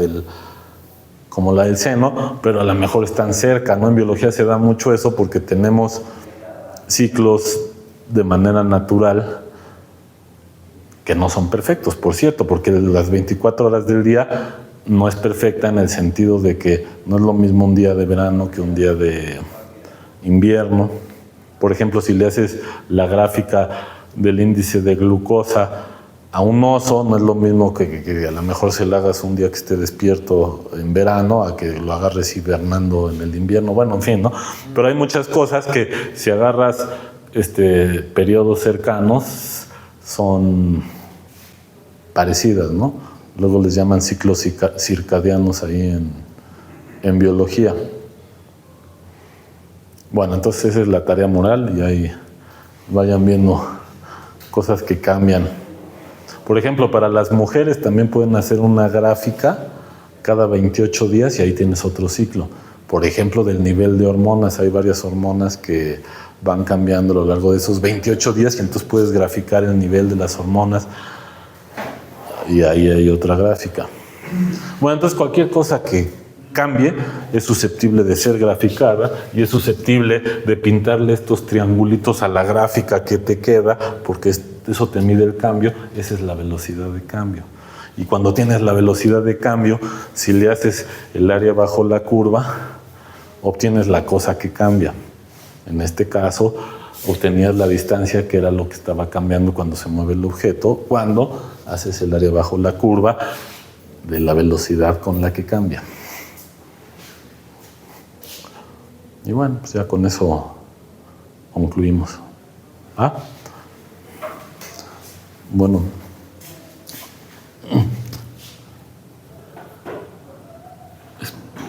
como la del seno, pero a lo mejor están cerca, ¿no? En biología se da mucho eso porque tenemos ciclos de manera natural que no son perfectos, por cierto, porque las 24 horas del día no es perfecta en el sentido de que no es lo mismo un día de verano que un día de invierno. Por ejemplo, si le haces la gráfica del índice de glucosa a un oso, no es lo mismo que a lo mejor se lo hagas un día que esté despierto en verano a que lo agarres hibernando en el invierno. Bueno, en fin, ¿no? Pero hay muchas cosas que si agarras periodos cercanos son parecidas, ¿no? Luego les llaman ciclos circadianos ahí en biología. Bueno, entonces esa es la tarea moral y ahí vayan viendo cosas que cambian. Por ejemplo, para las mujeres también pueden hacer una gráfica cada 28 días y ahí tienes otro ciclo. Por ejemplo, del nivel de hormonas, hay varias hormonas que van cambiando a lo largo de esos 28 días y entonces puedes graficar el nivel de las hormonas y ahí hay otra gráfica. Bueno, entonces cualquier cosa que cambie es susceptible de ser graficada y es susceptible de pintarle estos triangulitos a la gráfica que te queda, porque eso te mide el cambio. Esa es la velocidad de cambio. Y cuando tienes la velocidad de cambio, si le haces el área bajo la curva, obtienes la cosa que cambia. En este caso, obtenías la distancia, que era lo que estaba cambiando cuando se mueve el objeto, cuando haces el área bajo la curva de la velocidad con la que cambia. Y bueno, pues ya con eso concluimos. Bueno.